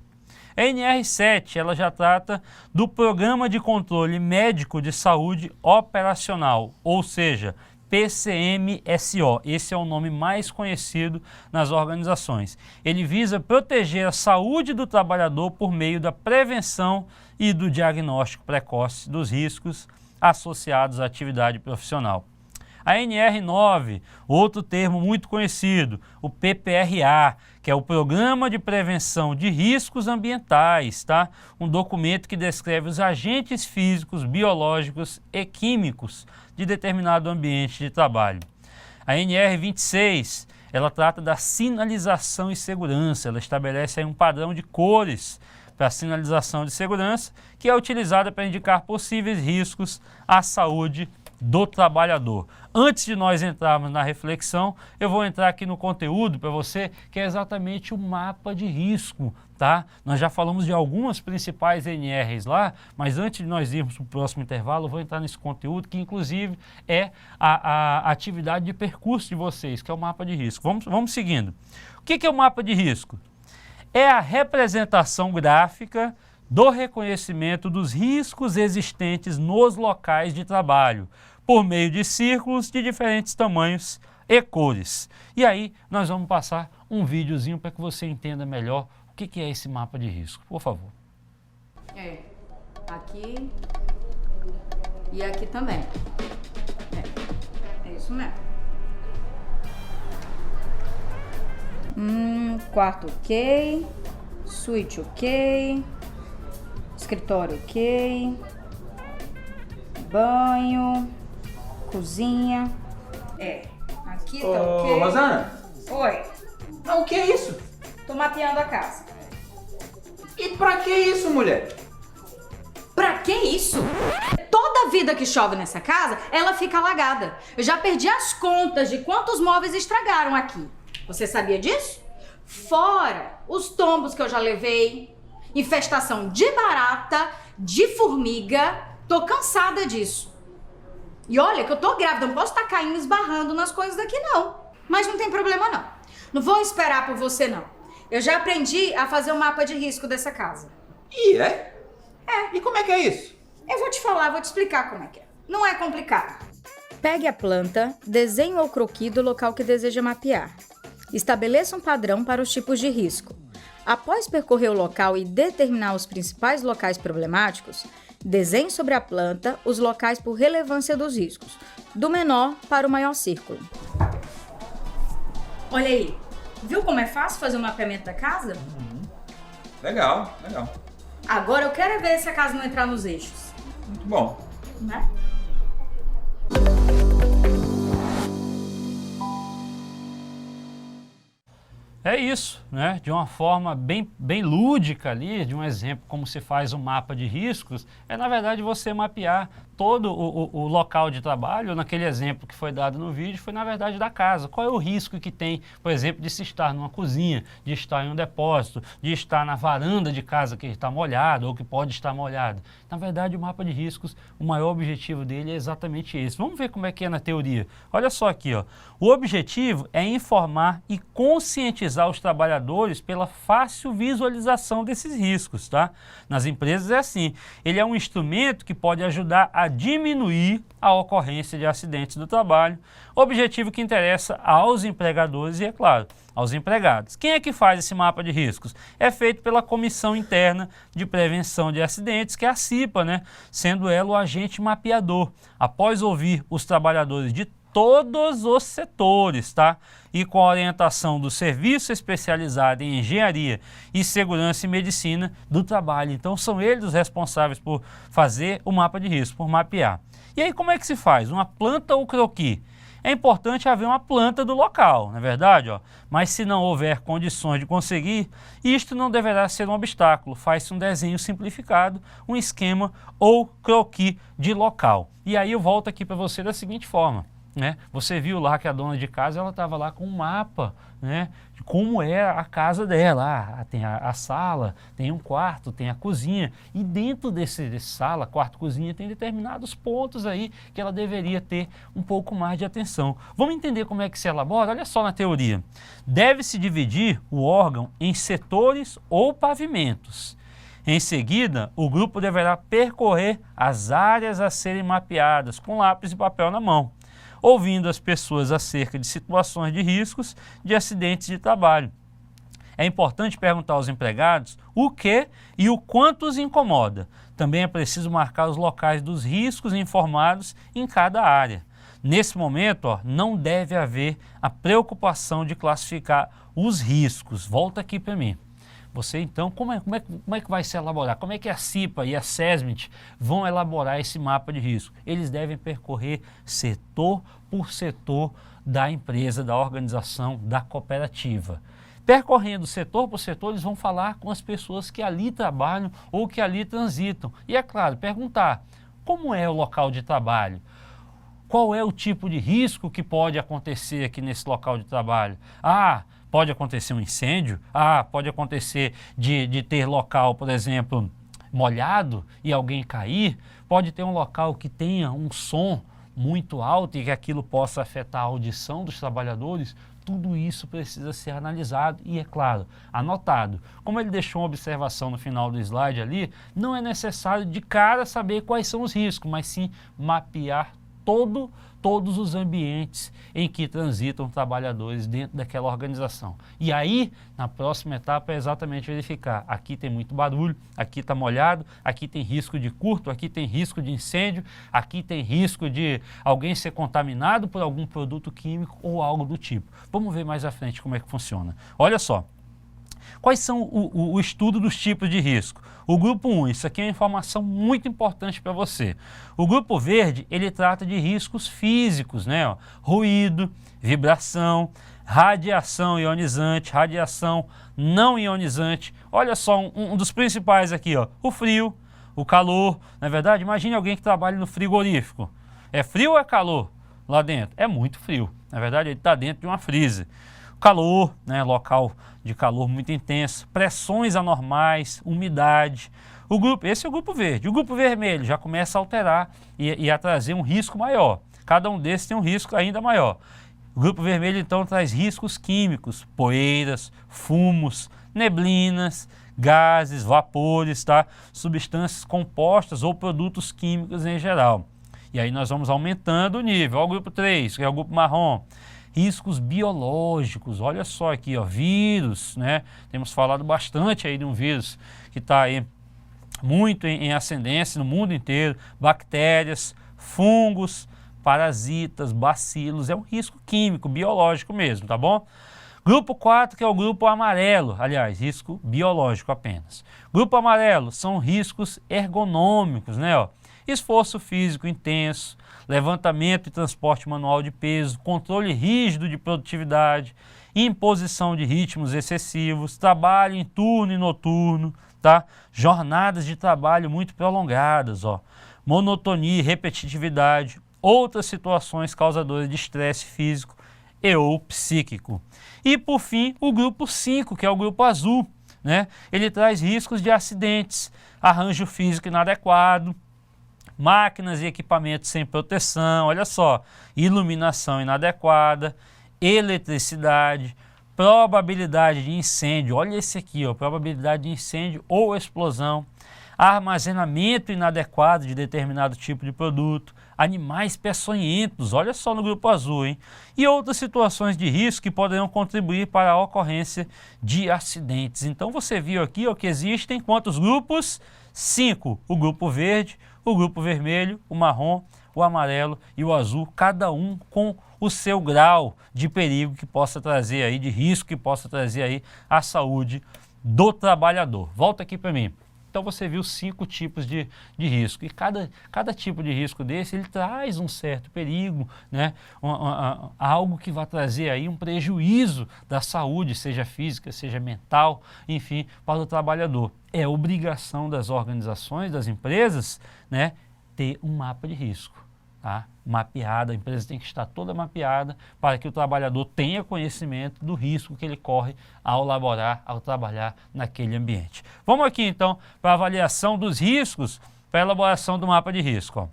A NR7, ela já trata do Programa de Controle Médico de Saúde Operacional, ou seja, PCMSO. Esse é o nome mais conhecido nas organizações. Ele visa proteger a saúde do trabalhador por meio da prevenção e do diagnóstico precoce dos riscos associados à atividade profissional. A NR9, outro termo muito conhecido, o PPRA, que é o Programa de Prevenção de Riscos Ambientais, tá? Um documento que descreve os agentes físicos, biológicos e químicos de determinado ambiente de trabalho. A NR26, ela trata da sinalização e segurança, ela estabelece aí um padrão de cores para a sinalização de segurança, que é utilizada para indicar possíveis riscos à saúde do trabalhador. Antes de nós entrarmos na reflexão, eu vou entrar aqui no conteúdo para você, que é exatamente o mapa de risco, tá? Nós já falamos de algumas principais NRs lá, mas antes de nós irmos para o próximo intervalo, eu vou entrar nesse conteúdo, que inclusive é a atividade de percurso de vocês, que é o mapa de risco. Vamos seguindo. O que é o mapa de risco? É a representação gráfica do reconhecimento dos riscos existentes nos locais de trabalho, por meio de círculos de diferentes tamanhos e cores. E aí nós vamos passar um videozinho para que você entenda melhor o que é esse mapa de risco. Por favor. Aqui e aqui também. É isso mesmo. Quarto ok, suíte ok, escritório ok, banho, cozinha. Aqui tá ok. Rosana? Oi, Não, o que é isso? tô mapeando a casa. E pra que isso, mulher? Pra que isso? Toda vida que chove nessa casa, ela fica alagada. Eu já perdi as contas de quantos móveis estragaram aqui. Você sabia disso? Fora os tombos que eu já levei, infestação de barata, de formiga, tô cansada disso. E olha que eu tô grávida, não posso estar caindo esbarrando nas coisas daqui não. Mas não tem problema não. Não vou esperar por você não. Eu já aprendi a fazer um mapa de risco dessa casa. E é? E como é que é isso? Eu vou te falar, vou te explicar como é que é. Não é complicado. Pegue a planta, desenhe o croquis do local que deseja mapear. Estabeleça um padrão para os tipos de risco. Após percorrer o local e determinar os principais locais problemáticos, desenhe sobre a planta os locais por relevância dos riscos, do menor para o maior círculo. Olha aí, viu como é fácil fazer o mapeamento da casa? Legal. Agora eu quero ver se a casa não entrar nos eixos, Muito bom. né? É isso, né? De uma forma bem lúdica ali, de um exemplo como se faz um mapa de riscos, é na verdade você mapear todo o local de trabalho. Naquele exemplo que foi dado no vídeo, foi na verdade da casa. Qual é o risco que tem, por exemplo, de se estar numa cozinha, de estar em um depósito, de estar na varanda de casa que está molhada ou que pode estar molhada. Na verdade, o mapa de riscos, o maior objetivo dele é exatamente esse. Vamos ver como é que é na teoria. Olha só aqui, ó. O objetivo é informar e conscientizar os trabalhadores pela fácil visualização desses riscos, tá? Nas empresas é assim. Ele é um instrumento que pode ajudar a diminuir a ocorrência de acidentes do trabalho, objetivo que interessa aos empregadores e, é claro, aos empregados. Quem é que faz esse mapa de riscos? É feito pela Comissão Interna de Prevenção de Acidentes, que é a CIPA, né? Sendo ela o agente mapeador. Após ouvir os trabalhadores de todos os setores, tá? E com a orientação do Serviço Especializado em Engenharia e Segurança e Medicina do Trabalho. Então são eles os responsáveis por fazer o mapa de risco, por mapear. E aí como é que se faz? Uma planta ou croquis? É importante haver uma planta do local, não é verdade? Mas se não houver condições de conseguir, isto não deverá ser um obstáculo. Faz-se um desenho simplificado, um esquema ou croquis de local. E aí eu volto aqui para você da seguinte forma. Né? Você viu lá que a dona de casa ela estava lá com um mapa, né, de como é a casa dela. Tem a sala, tem um quarto, tem a cozinha, e dentro desse sala, quarto, cozinha, tem determinados pontos aí que ela deveria ter um pouco mais de atenção. Vamos entender como é que se elabora? Olha só na teoria. Deve-se dividir o órgão em setores ou pavimentos. Em seguida, o grupo deverá percorrer as áreas a serem mapeadas com lápis e papel na mão, ouvindo as pessoas acerca de situações de riscos de acidentes de trabalho. É importante perguntar aos empregados o que e o quanto os incomoda. Também é preciso marcar os locais dos riscos informados em cada área. Nesse momento, não deve haver a preocupação de classificar os riscos. Volta aqui para mim. Você então, como é que vai se elaborar? Como é que a CIPA e a SESMIT vão elaborar esse mapa de risco? Eles devem percorrer setor por setor da empresa, da organização, da cooperativa. Percorrendo setor por setor, eles vão falar com as pessoas que ali trabalham ou que ali transitam. E é claro, perguntar como é o local de trabalho? Qual é o tipo de risco que pode acontecer aqui nesse local de trabalho? Pode acontecer um incêndio, pode acontecer de ter local, por exemplo, molhado e alguém cair, pode ter um local que tenha um som muito alto e que aquilo possa afetar a audição dos trabalhadores. Tudo isso precisa ser analisado e, é claro, anotado. Como ele deixou uma observação no final do slide ali, não é necessário de cara saber quais são os riscos, mas sim mapear todos os ambientes em que transitam trabalhadores dentro daquela organização. E aí, na próxima etapa, é exatamente verificar. Aqui tem muito barulho, aqui está molhado, aqui tem risco de curto, aqui tem risco de incêndio, aqui tem risco de alguém ser contaminado por algum produto químico ou algo do tipo. Vamos ver mais à frente como é que funciona. Olha só. Quais são o estudo dos tipos de risco? O grupo 1, isso aqui é uma informação muito importante para você. O grupo verde, ele trata de riscos físicos, né? Ruído, vibração, radiação ionizante, radiação não ionizante. Olha só, um dos principais aqui, o frio, o calor. Na verdade, imagine alguém que trabalha no frigorífico. É frio ou é calor lá dentro? É muito frio. Na verdade, ele está dentro de uma freezer. Calor, né, local de calor muito intenso, pressões anormais, umidade. Esse é o grupo verde. O grupo vermelho já começa a alterar e a trazer um risco maior. Cada um desses tem um risco ainda maior. O grupo vermelho, então, traz riscos químicos, poeiras, fumos, neblinas, gases, vapores, substâncias compostas ou produtos químicos em geral. E aí nós vamos aumentando o nível. Olha o grupo 3, que é o grupo marrom. Riscos biológicos, olha só aqui, vírus, né? Temos falado bastante aí de um vírus que está aí muito em ascendência no mundo inteiro. Bactérias, fungos, parasitas, bacilos, é um risco químico, biológico mesmo, tá bom? Grupo 4, que é o grupo amarelo, aliás, risco biológico apenas. Grupo amarelo são riscos ergonômicos, né? Esforço físico intenso, levantamento e transporte manual de peso, controle rígido de produtividade, imposição de ritmos excessivos, trabalho em turno e noturno, jornadas de trabalho muito prolongadas, monotonia e repetitividade, outras situações causadoras de estresse físico e ou psíquico. E por fim, o grupo 5, que é o grupo azul, né? Ele traz riscos de acidentes, arranjo físico inadequado, máquinas e equipamentos sem proteção, olha só, iluminação inadequada, eletricidade, probabilidade de incêndio, olha esse aqui, probabilidade de incêndio ou explosão, armazenamento inadequado de determinado tipo de produto, animais peçonhentos, olha só no grupo azul, hein? E outras situações de risco que poderão contribuir para a ocorrência de acidentes. Então você viu aqui que existem quantos grupos? 5, o grupo verde, o grupo vermelho, o marrom, o amarelo e o azul, cada um com o seu grau de perigo que possa trazer aí, de risco que possa trazer aí à saúde do trabalhador. Volta aqui para mim. Então você viu 5 tipos de risco. E cada tipo de risco desse, ele traz um certo perigo, né? Algo que vai trazer aí um prejuízo da saúde, seja física, seja mental, enfim, para o trabalhador. É obrigação das organizações, das empresas, né, ter um mapa de risco. Tá? Mapeada, a empresa tem que estar toda mapeada para que o trabalhador tenha conhecimento do risco que ele corre ao laborar, ao trabalhar naquele ambiente. Vamos aqui então para a avaliação dos riscos, para a elaboração do mapa de risco. Ó.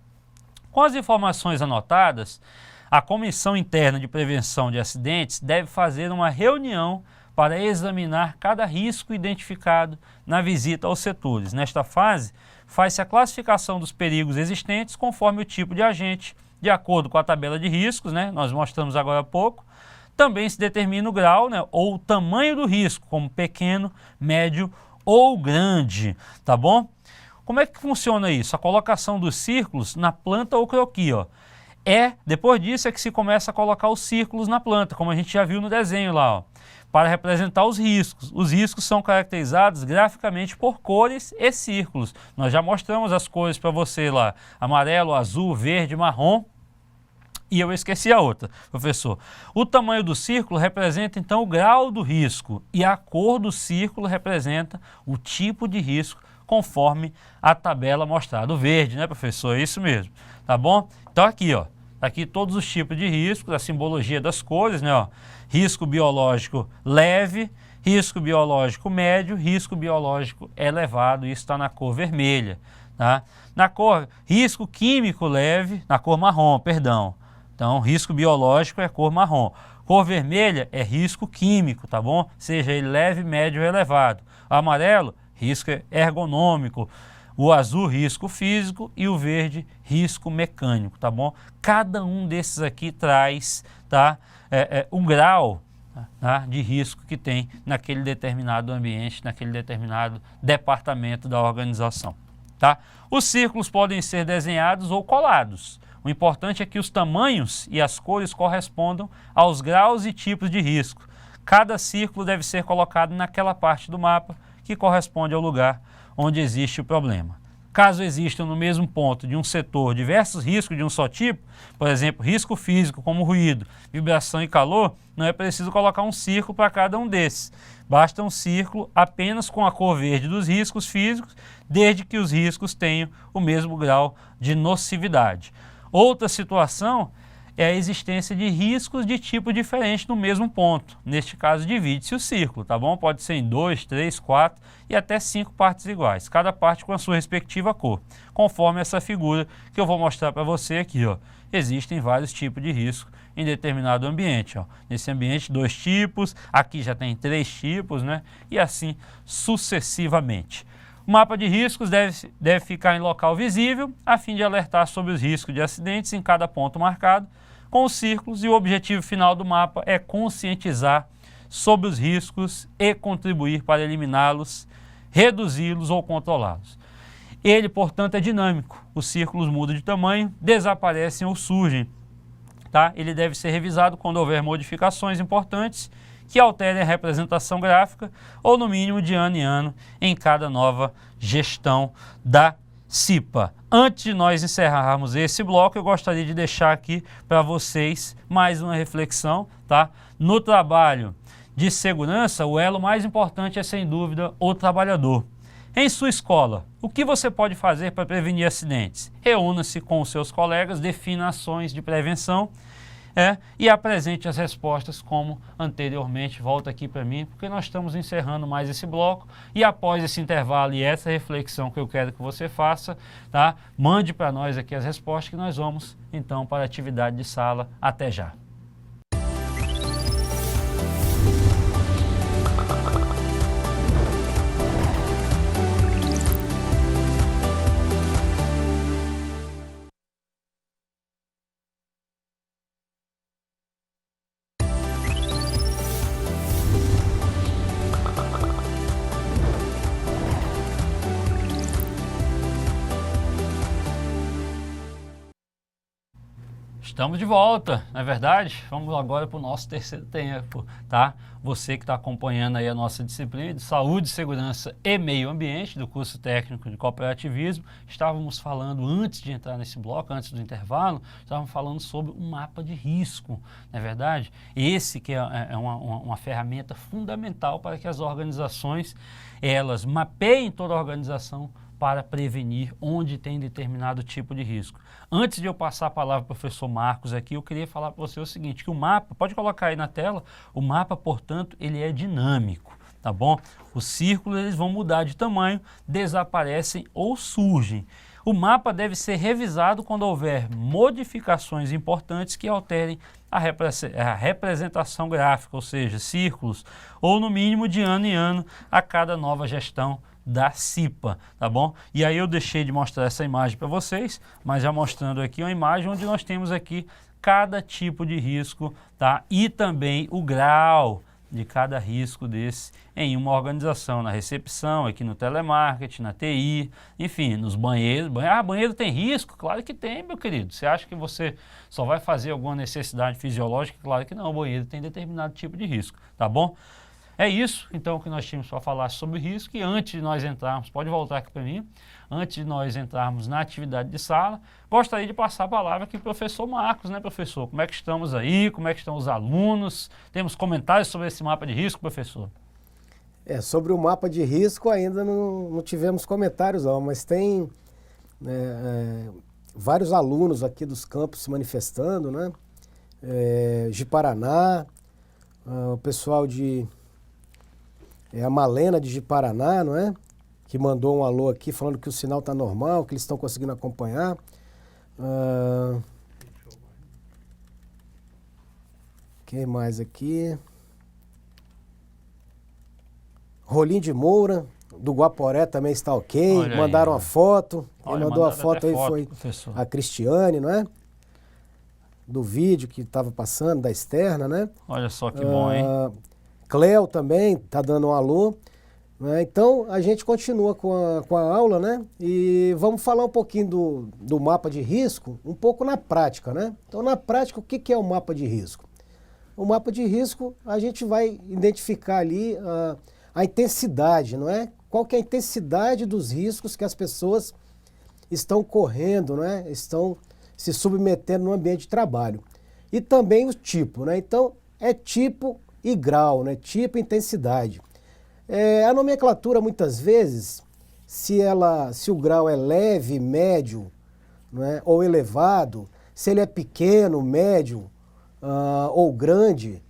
Com as informações anotadas, a Comissão Interna de Prevenção de Acidentes deve fazer uma reunião para examinar cada risco identificado na visita aos setores. Nesta fase, faz-se a classificação dos perigos existentes conforme o tipo de agente, de acordo com a tabela de riscos, né? Nós mostramos agora há pouco. Também se determina o grau, né, ou o tamanho do risco, como pequeno, médio ou grande, tá bom? Como é que funciona isso? A colocação dos círculos na planta ou croquis, ó. Depois disso é que se começa a colocar os círculos na planta, como a gente já viu no desenho lá, ó, para representar os riscos. Os riscos são caracterizados graficamente por cores e círculos. Nós já mostramos as cores para você lá, amarelo, azul, verde, marrom. E eu esqueci a outra, professor. O tamanho do círculo representa então o grau do risco e a cor do círculo representa o tipo de risco conforme a tabela mostrada. O verde, né, professor? É isso mesmo, tá bom? Então aqui, ó, aqui todos os tipos de riscos, a simbologia das cores, né, ó. Risco biológico leve, risco biológico médio, risco biológico elevado, isso está na cor vermelha, tá? Na cor risco químico leve, na cor marrom, perdão. Então, risco biológico é cor marrom. Cor vermelha é risco químico, tá bom? Seja ele leve, médio ou elevado. O amarelo, risco ergonômico. O azul, risco físico, e o verde, risco mecânico, tá bom? Cada um desses aqui traz, tá, um grau, tá, de risco que tem naquele determinado ambiente, naquele determinado departamento da organização, tá? Os círculos podem ser desenhados ou colados. O importante é que os tamanhos e as cores correspondam aos graus e tipos de risco. Cada círculo deve ser colocado naquela parte do mapa que corresponde ao lugar onde existe o problema. Caso existam no mesmo ponto de um setor diversos riscos de um só tipo, por exemplo, risco físico como ruído, vibração e calor, não é preciso colocar um círculo para cada um desses. Basta um círculo apenas com a cor verde dos riscos físicos, desde que os riscos tenham o mesmo grau de nocividade. Outra situação é a existência de riscos de tipo diferente no mesmo ponto. Neste caso, divide-se o círculo, tá bom? Pode ser em 2, 3, 4 e até 5 partes iguais, cada parte com a sua respectiva cor, conforme essa figura que eu vou mostrar para você aqui, ó. Existem vários tipos de risco em determinado ambiente, ó. Nesse ambiente, 2 tipos, aqui já tem 3 tipos, né? E assim sucessivamente. O mapa de riscos deve ficar em local visível, a fim de alertar sobre os riscos de acidentes em cada ponto marcado com os círculos, e o objetivo final do mapa é conscientizar sobre os riscos e contribuir para eliminá-los, reduzi-los ou controlá-los. Ele, portanto, é dinâmico. Os círculos mudam de tamanho, desaparecem ou surgem, tá? Ele deve ser revisado quando houver modificações importantes que alterem a representação gráfica ou, no mínimo, de ano em ano em cada nova gestão da CIPA. Antes de nós encerrarmos esse bloco, eu gostaria de deixar aqui para vocês mais uma reflexão, tá? No trabalho de segurança, o elo mais importante é, sem dúvida, o trabalhador. Em sua escola, o que você pode fazer para prevenir acidentes? Reúna-se com os seus colegas, defina ações de prevenção, e apresente as respostas como anteriormente. Volta aqui para mim, porque nós estamos encerrando mais esse bloco, e após esse intervalo e essa reflexão que eu quero que você faça, tá? Mande para nós aqui as respostas, que nós vamos então para a atividade de sala. Até já. Estamos de volta, não é verdade? Vamos agora para o nosso terceiro tempo, tá? Você que está acompanhando aí a nossa disciplina de Saúde, Segurança e Meio Ambiente do curso técnico de cooperativismo, estávamos falando antes de entrar nesse bloco, antes do intervalo, estávamos falando sobre um mapa de risco, não é verdade? Esse que é uma ferramenta fundamental para que as organizações, elas mapeiem toda a organização para prevenir onde tem determinado tipo de risco. Antes de eu passar a palavra para o professor Marcos aqui, eu queria falar para você o seguinte, que o mapa, pode colocar aí na tela, o mapa, portanto, ele é dinâmico, tá bom? Os círculos, eles vão mudar de tamanho, desaparecem ou surgem. O mapa deve ser revisado quando houver modificações importantes que alterem a representação gráfica, ou seja, círculos, ou no mínimo de ano em ano a cada nova gestão da CIPA, tá bom? E aí eu deixei de mostrar essa imagem para vocês, mas já mostrando aqui uma imagem onde nós temos aqui cada tipo de risco, tá? E também o grau de cada risco desse em uma organização, na recepção, aqui no telemarketing, na TI, enfim, nos banheiros. Banheiro tem risco? Claro que tem, meu querido. Você acha que você só vai fazer alguma necessidade fisiológica? Claro que não, o banheiro tem determinado tipo de risco, tá bom? É isso, então, que nós tínhamos para falar sobre risco. E antes de nós entrarmos, pode voltar aqui para mim, antes de nós entrarmos na atividade de sala, gostaria de passar a palavra aqui para o professor Marcos, né, professor? Como é que estamos aí? Como é que estão os alunos? Temos comentários sobre esse mapa de risco, professor? Sobre o mapa de risco ainda não tivemos comentários não, mas tem vários alunos aqui dos campos se manifestando, né? De Paraná, o pessoal de... a Malena de Paraná, não é? Que mandou um alô aqui falando que o sinal está normal, que eles estão conseguindo acompanhar. Quem mais aqui? Rolim de Moura, do Guaporé também está ok. Olha mandaram aí, a foto. Quem olha, mandou a foto aí foi professor. a Cristiane, não é? Do vídeo que estava passando, da externa, né? Olha só que bom, hein? Cléo também está dando um alô. Né? Então, a gente continua com a aula, né? E vamos falar um pouquinho do mapa de risco, um pouco na prática, né? Então, na prática, o que é o mapa de risco? O mapa de risco, a gente vai identificar ali a intensidade, não é? Qual que é a intensidade dos riscos que as pessoas estão correndo, né? Estão se submetendo no ambiente de trabalho. E também o tipo, né? Então, é tipo e grau, né? Tipo e intensidade. A nomenclatura, muitas vezes, se o grau é leve, médio, né? Ou elevado, se ele é pequeno, médio ou grande,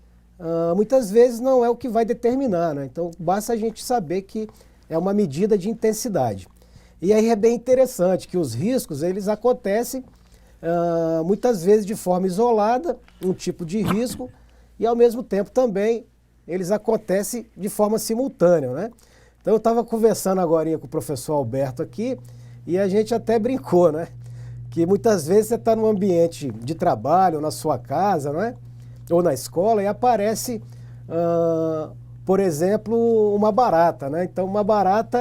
muitas vezes não é o que vai determinar, né? Então, basta a gente saber que é uma medida de intensidade. E aí é bem interessante que os riscos, eles acontecem muitas vezes de forma isolada, um tipo de risco, e ao mesmo tempo também eles acontecem de forma simultânea, né? Então eu estava conversando agora com o professor Alberto aqui, e a gente até brincou, né? Que muitas vezes você está num ambiente de trabalho, na sua casa, né? Ou na escola, e aparece, por exemplo, uma barata, né? Então uma barata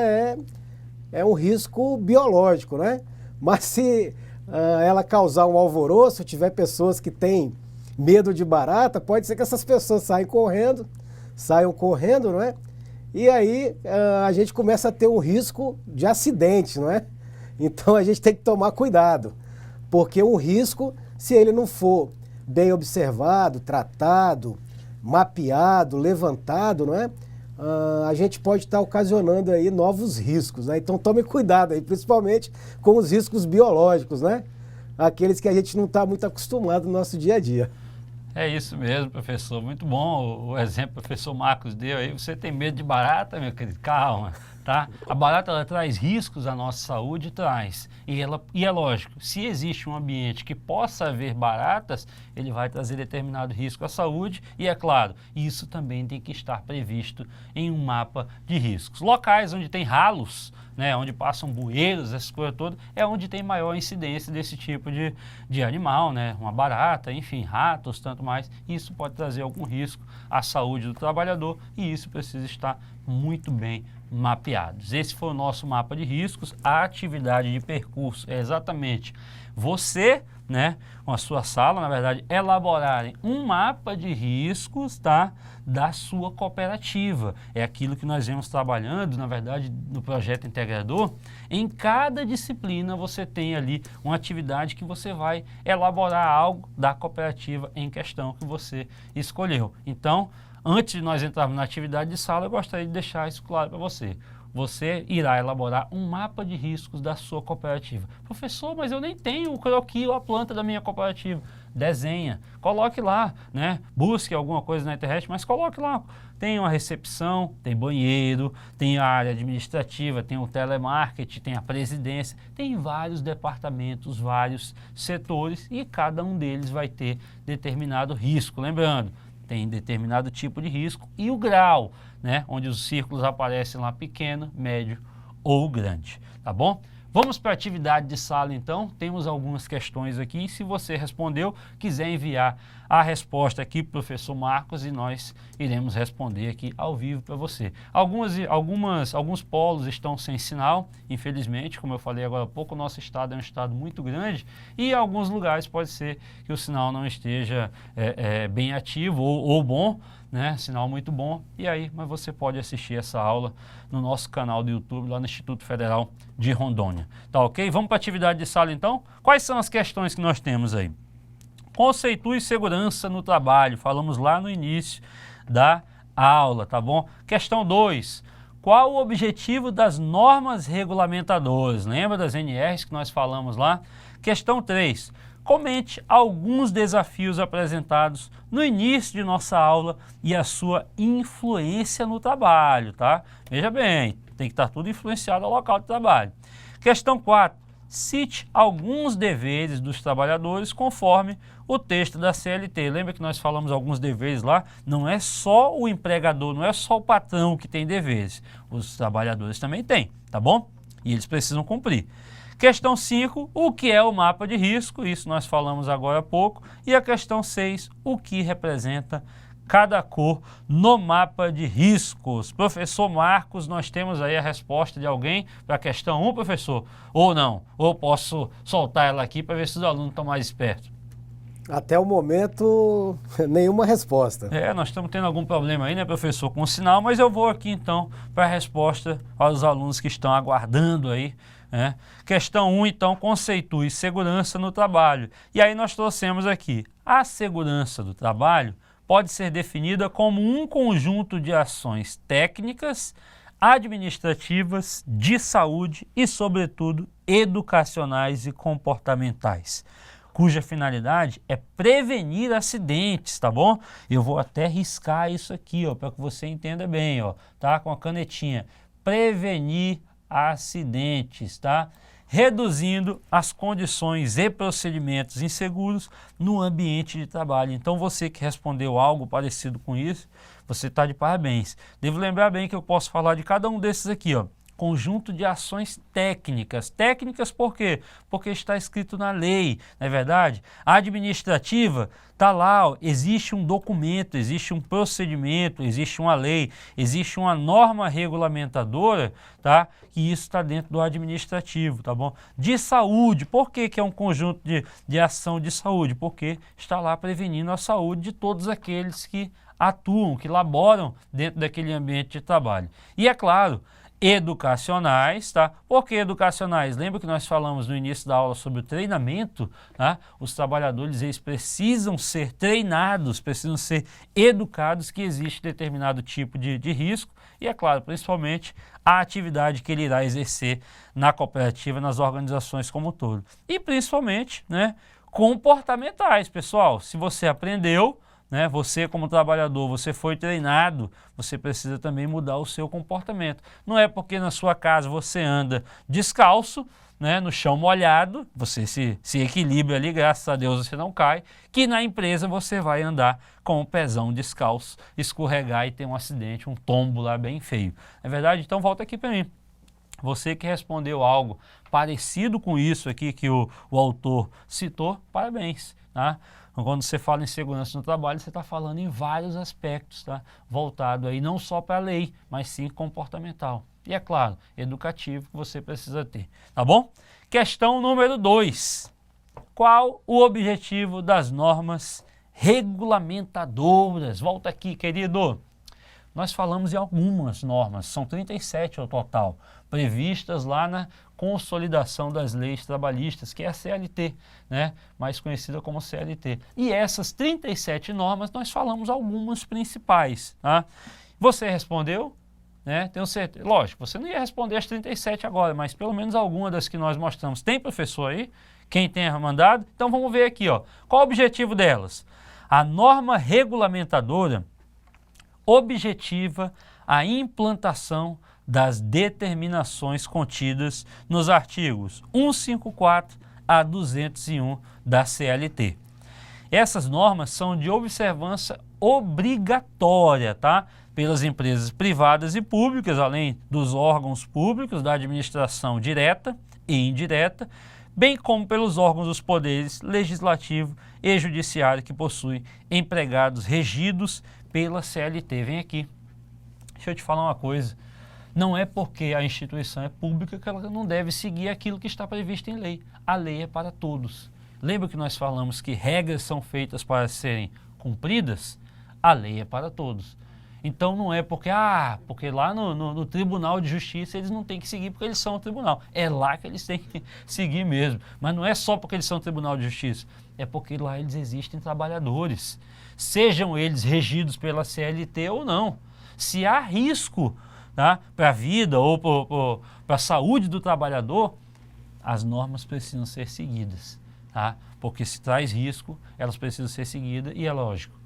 é um risco biológico, né? Mas se ela causar um alvoroço, tiver pessoas que têm medo de barata, pode ser que essas pessoas saiam correndo, não é? E aí a gente começa a ter um risco de acidente, não é? Então a gente tem que tomar cuidado, porque um risco, se ele não for bem observado, tratado, mapeado, levantado, não é? A gente pode estar ocasionando aí novos riscos, né? Então tome cuidado aí, principalmente com os riscos biológicos, né? Aqueles que a gente não está muito acostumado no nosso dia a dia. É isso mesmo, professor. Muito bom o exemplo que o professor Marcos deu aí. Você tem medo de barata, meu querido? Calma, tá? A barata, ela traz riscos à nossa saúde, traz. E é lógico, se existe um ambiente que possa haver baratas, ele vai trazer determinado risco à saúde. E é claro, isso também tem que estar previsto em um mapa de riscos. Locais onde tem ralos, né, onde passam bueiros, essas coisas todas, é onde tem maior incidência desse tipo de animal, né, uma barata, enfim, ratos, tanto mais. Isso pode trazer algum risco à saúde do trabalhador e isso precisa estar muito bem mapeados. Esse foi o nosso mapa de riscos. A atividade de percurso é exatamente você né, com a sua sala, na verdade, elaborarem um mapa de riscos, tá, da sua cooperativa. É aquilo que nós vemos trabalhando, na verdade, no projeto integrador. Em cada disciplina você tem ali uma atividade que você vai elaborar algo da cooperativa em questão que você escolheu. Então, antes de nós entrarmos na atividade de sala, eu gostaria de deixar isso claro para você. Você irá elaborar um mapa de riscos da sua cooperativa. Professor, mas eu nem tenho o croquis ou a planta da minha cooperativa. Desenha, coloque lá, né? Busque alguma coisa na internet, mas coloque lá. Tem uma recepção, tem banheiro, tem a área administrativa, tem o telemarketing, tem a presidência, tem vários departamentos, vários setores e cada um deles vai ter determinado risco. Lembrando, tem determinado tipo de risco e o grau, né, onde os círculos aparecem lá pequeno, médio ou grande, tá bom? Vamos para a atividade de sala então, temos algumas questões aqui, se você respondeu, quiser enviar a resposta aqui para o professor Marcos e nós iremos responder aqui ao vivo para você. Alguns polos estão sem sinal, infelizmente, como eu falei agora há pouco, o nosso estado é um estado muito grande e em alguns lugares pode ser que o sinal não esteja bem ativo ou bom, né? Sinal muito bom, e aí, mas você pode assistir essa aula no nosso canal do YouTube, lá no Instituto Federal de Rondônia. Tá ok? Vamos para a atividade de sala então? Quais são as questões que nós temos aí? Conceitue segurança no trabalho, falamos lá no início da aula, tá bom? Questão 2. Qual o objetivo das normas regulamentadoras? Lembra das NRs que nós falamos lá? Questão 3. Comente alguns desafios apresentados no início de nossa aula e a sua influência no trabalho, tá? Veja bem, tem que estar tudo influenciado ao local de trabalho. Questão 4. Cite alguns deveres dos trabalhadores conforme o texto da CLT. Lembra que nós falamos alguns deveres lá? Não é só o empregador, não é só o patrão que tem deveres. Os trabalhadores também têm, tá bom? E eles precisam cumprir. Questão 5, o que é o mapa de risco? Isso nós falamos agora há pouco. E a questão 6, o que representa cada cor no mapa de riscos? Professor Marcos, nós temos aí a resposta de alguém para a questão 1, professor? Ou não? Ou posso soltar ela aqui para ver se os alunos estão mais espertos? Até o momento, nenhuma resposta. Nós estamos tendo algum problema aí, né, professor, com o sinal, mas eu vou aqui então para a resposta aos alunos que estão aguardando aí. Questão 1, então, conceitue segurança no trabalho. E aí nós trouxemos aqui, a segurança do trabalho pode ser definida como um conjunto de ações técnicas, administrativas, de saúde e, sobretudo, educacionais e comportamentais, cuja finalidade é prevenir acidentes, tá bom? Eu vou até riscar isso aqui, ó, para que você entenda bem, ó, tá? Com a canetinha. Prevenir acidentes, tá? Reduzindo as condições e procedimentos inseguros no ambiente de trabalho. Então, você que respondeu algo parecido com isso, você está de parabéns. Devo lembrar bem que eu posso falar de cada um desses aqui, ó. Conjunto de ações técnicas. Técnicas por quê? Porque está escrito na lei, não é verdade? A administrativa está lá, ó, existe um documento, existe um procedimento, existe uma lei, existe uma norma regulamentadora, tá? Que isso está dentro do administrativo, tá bom? De saúde, por que que é um conjunto de ação de saúde? Porque está lá prevenindo a saúde de todos aqueles que atuam, que laboram dentro daquele ambiente de trabalho. E é claro, educacionais, tá? Por que educacionais? Lembra que nós falamos no início da aula sobre o treinamento, tá? Os trabalhadores, eles precisam ser treinados, precisam ser educados que existe determinado tipo de risco e, é claro, principalmente a atividade que ele irá exercer na cooperativa, nas organizações como um todo. E, principalmente, né, comportamentais, pessoal. Se você aprendeu, né, você como trabalhador, você foi treinado, você precisa também mudar o seu comportamento. Não é porque na sua casa você anda descalço, né, no chão molhado, você se equilibra ali, graças a Deus você não cai, que na empresa você vai andar com o pezão descalço, escorregar e ter um acidente, um tombo lá bem feio. É verdade? Então volta aqui para mim. Você que respondeu algo parecido com isso aqui que o autor citou, parabéns, tá? Quando você fala em segurança no trabalho, você está falando em vários aspectos, tá? Voltado aí não só para a lei, mas sim comportamental. E é claro, educativo que você precisa ter, tá bom? Questão número 2. qual o objetivo das normas regulamentadoras? Volta aqui, querido. Nós falamos em algumas normas, são 37 ao total, previstas lá na Consolidação das Leis Trabalhistas, que é a CLT, né? Mais conhecida como CLT. E essas 37 normas, nós falamos algumas principais. Tá? Você respondeu? Né? Tenho certeza. Lógico, você não ia responder as 37 agora, mas pelo menos alguma das que nós mostramos. Tem professor aí? Quem tenha mandado? Então vamos ver aqui, ó. Qual o objetivo delas? A norma regulamentadora objetiva a implantação das determinações contidas nos artigos 154 a 201 da CLT. Essas normas são de observância obrigatória, tá? Pelas empresas privadas e públicas, além dos órgãos públicos da administração direta e indireta, bem como pelos órgãos dos poderes legislativo e judiciário que possuem empregados regidos pela CLT. Vem aqui. Deixa eu te falar uma coisa. Não é porque a instituição é pública que ela não deve seguir aquilo que está previsto em lei. A lei é para todos. Lembra que nós falamos que regras são feitas para serem cumpridas? A lei é para todos. Então não é porque lá no Tribunal de Justiça eles não têm que seguir porque eles são o tribunal. É lá que eles têm que seguir mesmo. Mas não é só porque eles são o Tribunal de Justiça. É porque lá eles existem trabalhadores. Sejam eles regidos pela CLT ou não. Se há risco, tá, para a vida ou para a saúde do trabalhador, as normas precisam ser seguidas. Tá? Porque se traz risco, elas precisam ser seguidas e é lógico.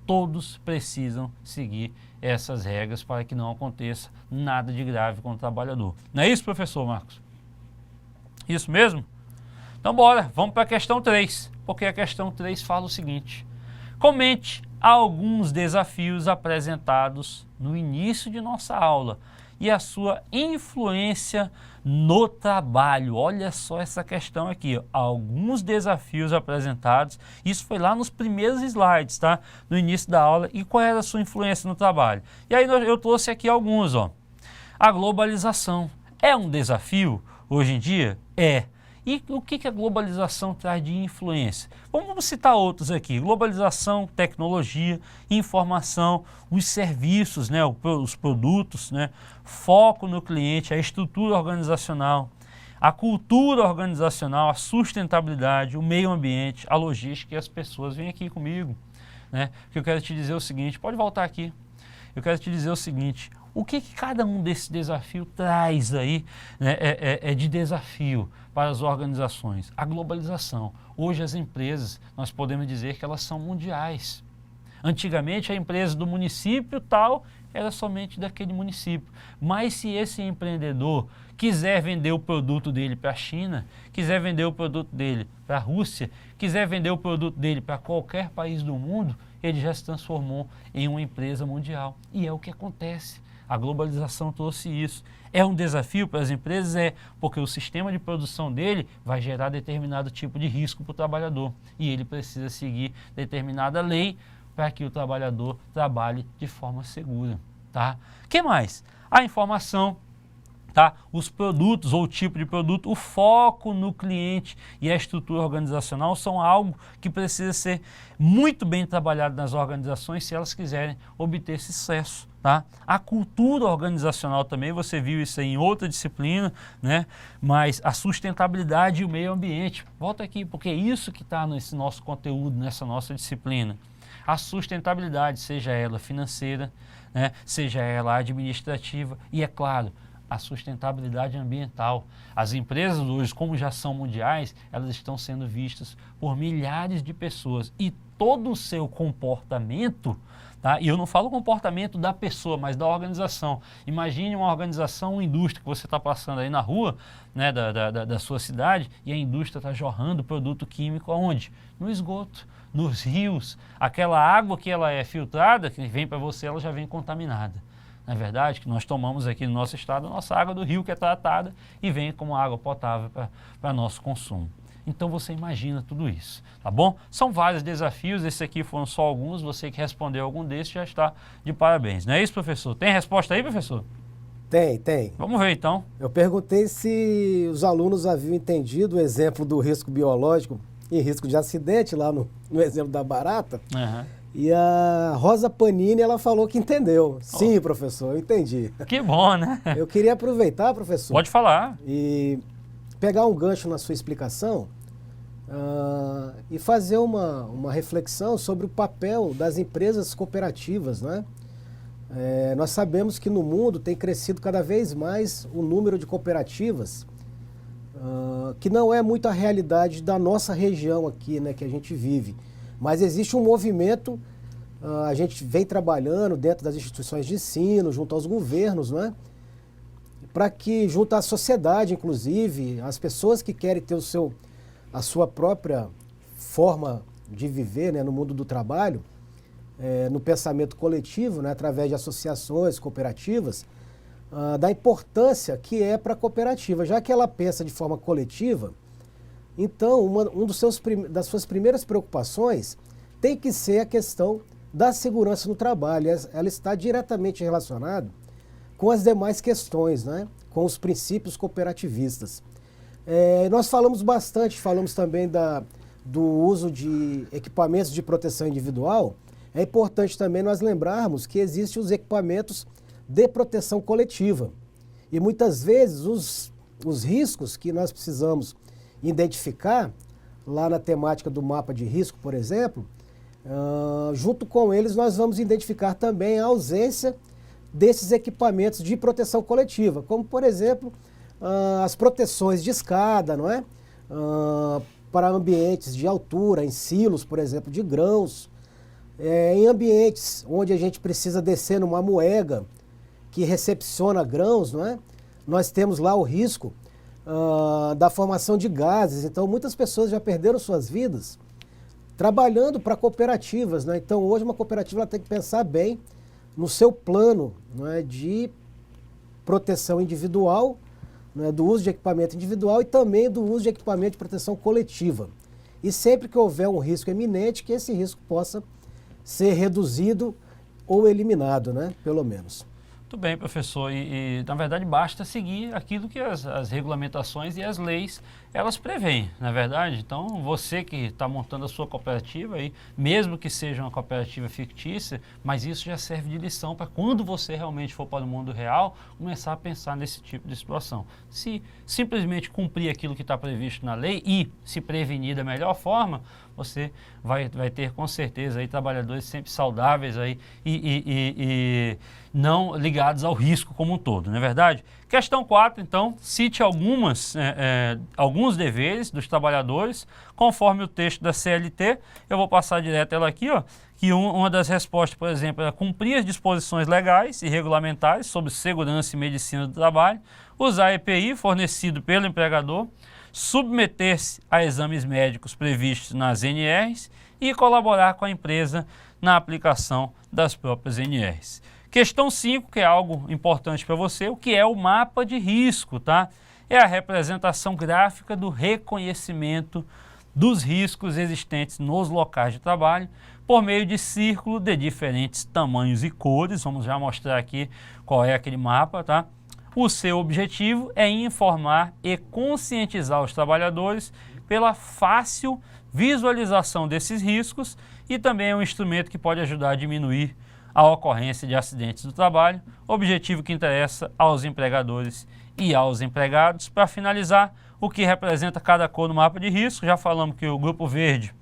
Todos precisam seguir essas regras para que não aconteça nada de grave com o trabalhador. Não é isso, professor Marcos? Isso mesmo? Então bora, vamos para a questão 3, porque a questão 3 fala o seguinte: comente alguns desafios apresentados no início de nossa aula e a sua influência no trabalho. Olha só essa questão aqui, ó. Alguns desafios apresentados, isso foi lá nos primeiros slides, tá? No início da aula, e qual era a sua influência no trabalho. E aí eu trouxe aqui alguns, ó. A globalização é um desafio hoje em dia? É. E o que a globalização traz de influência? Vamos citar outros aqui: globalização, tecnologia, informação, os serviços, né, os produtos, né, foco no cliente, a estrutura organizacional, a cultura organizacional, a sustentabilidade, o meio ambiente, a logística e as pessoas. Vem aqui comigo, né, que eu quero te dizer o seguinte, pode voltar aqui, eu quero te dizer o seguinte: o que cada um desses desafios traz aí, né, de desafio para as organizações? A globalização. Hoje as empresas, nós podemos dizer que elas são mundiais. Antigamente a empresa do município tal era somente daquele município. Mas se esse empreendedor quiser vender o produto dele para a China, quiser vender o produto dele para a Rússia, quiser vender o produto dele para qualquer país do mundo, ele já se transformou em uma empresa mundial. E é o que acontece. A globalização trouxe isso. É um desafio para as empresas? É, porque o sistema de produção dele vai gerar determinado tipo de risco para o trabalhador. E ele precisa seguir determinada lei para que o trabalhador trabalhe de forma segura. Tá? O que mais? A informação. Tá? Os produtos ou o tipo de produto, o foco no cliente e a estrutura organizacional são algo que precisa ser muito bem trabalhado nas organizações se elas quiserem obter sucesso. Tá? A cultura organizacional também, você viu isso aí em outra disciplina, né? Mas a sustentabilidade e o meio ambiente. Volta aqui, porque é isso que está nesse nosso conteúdo, nessa nossa disciplina. A sustentabilidade, seja ela financeira, né? Seja ela administrativa e, é claro, a sustentabilidade ambiental. As empresas hoje, como já são mundiais, elas estão sendo vistas por milhares de pessoas e todo o seu comportamento, tá? E eu não falo comportamento da pessoa, mas da organização. Imagine uma organização, uma indústria que você está passando aí na rua, né, da sua cidade, e a indústria está jorrando produto químico aonde? No esgoto, nos rios. Aquela água que ela é filtrada, que vem para você, ela já vem contaminada. Não é verdade que nós tomamos aqui no nosso estado a nossa água do rio que é tratada e vem como água potável para nosso consumo. Então você imagina tudo isso, tá bom? São vários desafios, esses aqui foram só alguns, você que respondeu algum desses já está de parabéns. Não é isso, professor? Tem resposta aí, professor? Tem. Vamos ver então. Eu perguntei se os alunos haviam entendido o exemplo do risco biológico em risco de acidente, lá no exemplo da barata. Uhum. E a Rosa Panini, ela falou que entendeu. Sim, professor, eu entendi. Que bom, né? Eu queria aproveitar, professor, Pode falar. e pegar um gancho na sua explicação e fazer uma reflexão sobre o papel das empresas cooperativas, né? Nós sabemos que no mundo tem crescido cada vez mais o número de cooperativas, que não é muito a realidade da nossa região aqui, né, que a gente vive. Mas existe um movimento, a gente vem trabalhando dentro das instituições de ensino, junto aos governos, né, para que, junto à sociedade, inclusive, as pessoas que querem ter a sua própria forma de viver, né, no mundo do trabalho, no pensamento coletivo, né, através de associações, cooperativas, da importância que é para a cooperativa, já que ela pensa de forma coletiva. Então, das suas primeiras preocupações tem que ser a questão da segurança no trabalho. Ela está diretamente relacionada com as demais questões, né, com os princípios cooperativistas. Nós falamos também do uso de equipamentos de proteção individual. É importante também nós lembrarmos que existem os equipamentos de proteção coletiva. E muitas vezes os riscos que nós precisamos identificar, lá na temática do mapa de risco, por exemplo, junto com eles nós vamos identificar também a ausência desses equipamentos de proteção coletiva, como, por exemplo, as proteções de escada, não é? Para ambientes de altura, em silos, por exemplo, de grãos, em ambientes onde a gente precisa descer numa moega que recepciona grãos, não é? Nós temos lá o risco da formação de gases. Então, muitas pessoas já perderam suas vidas trabalhando para cooperativas, né? Então, hoje uma cooperativa ela tem que pensar bem no seu plano, não é, de proteção individual, não é, do uso de equipamento individual e também do uso de equipamento de proteção coletiva. E sempre que houver um risco eminente, que esse risco possa ser reduzido ou eliminado, né? Pelo menos. Muito bem, professor. E na verdade, basta seguir aquilo que as regulamentações e as leis, elas preveem, não é verdade? Então, você que está montando a sua cooperativa, aí, mesmo que seja uma cooperativa fictícia, mas isso já serve de lição para quando você realmente for para o mundo real, começar a pensar nesse tipo de situação. Se simplesmente cumprir aquilo que está previsto na lei e se prevenir da melhor forma, você vai ter com certeza aí trabalhadores sempre saudáveis aí e não ligados ao risco como um todo, não é verdade? Questão 4, então, cite alguns deveres dos trabalhadores, conforme o texto da CLT. Eu vou passar direto ela aqui, ó, que uma das respostas, por exemplo, é cumprir as disposições legais e regulamentares sobre segurança e medicina do trabalho, usar EPI fornecido pelo empregador, submeter-se a exames médicos previstos nas NRs e colaborar com a empresa na aplicação das próprias NRs. Questão 5, que é algo importante para você, o que é o mapa de risco, tá? É a representação gráfica do reconhecimento dos riscos existentes nos locais de trabalho por meio de círculo de diferentes tamanhos e cores. Vamos já mostrar aqui qual é aquele mapa, tá? O seu objetivo é informar e conscientizar os trabalhadores pela fácil visualização desses riscos e também é um instrumento que pode ajudar a diminuir a ocorrência de acidentes do trabalho, objetivo que interessa aos empregadores e aos empregados. Para finalizar, o que representa cada cor no mapa de risco, já falamos que o grupo verde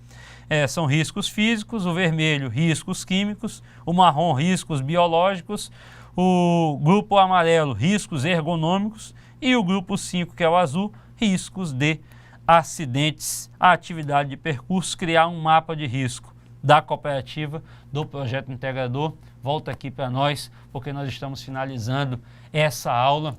são riscos físicos, o vermelho, riscos químicos, o marrom, riscos biológicos, o grupo amarelo, riscos ergonômicos e o grupo 5, que é o azul, riscos de acidentes. A atividade de percurso, criar um mapa de risco da cooperativa, do projeto integrador. Volta aqui para nós, porque nós estamos finalizando essa aula,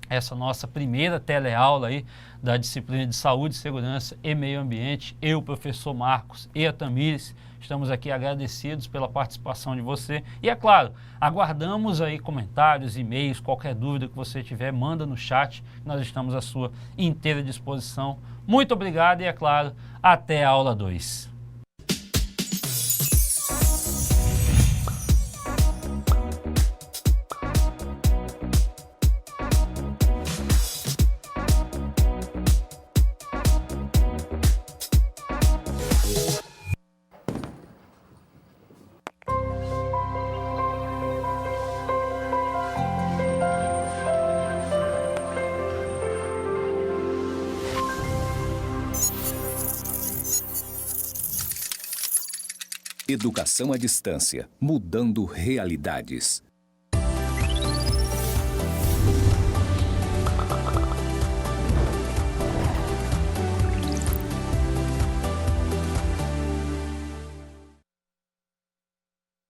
essa nossa primeira teleaula aí da disciplina de Saúde, Segurança e Meio Ambiente. Eu, professor Marcos e a Tamires, estamos aqui agradecidos pela participação de você. E é claro, aguardamos aí comentários, e-mails, qualquer dúvida que você tiver, manda no chat, nós estamos à sua inteira disposição. Muito obrigado e, é claro, até a aula 2. Educação à distância, mudando realidades.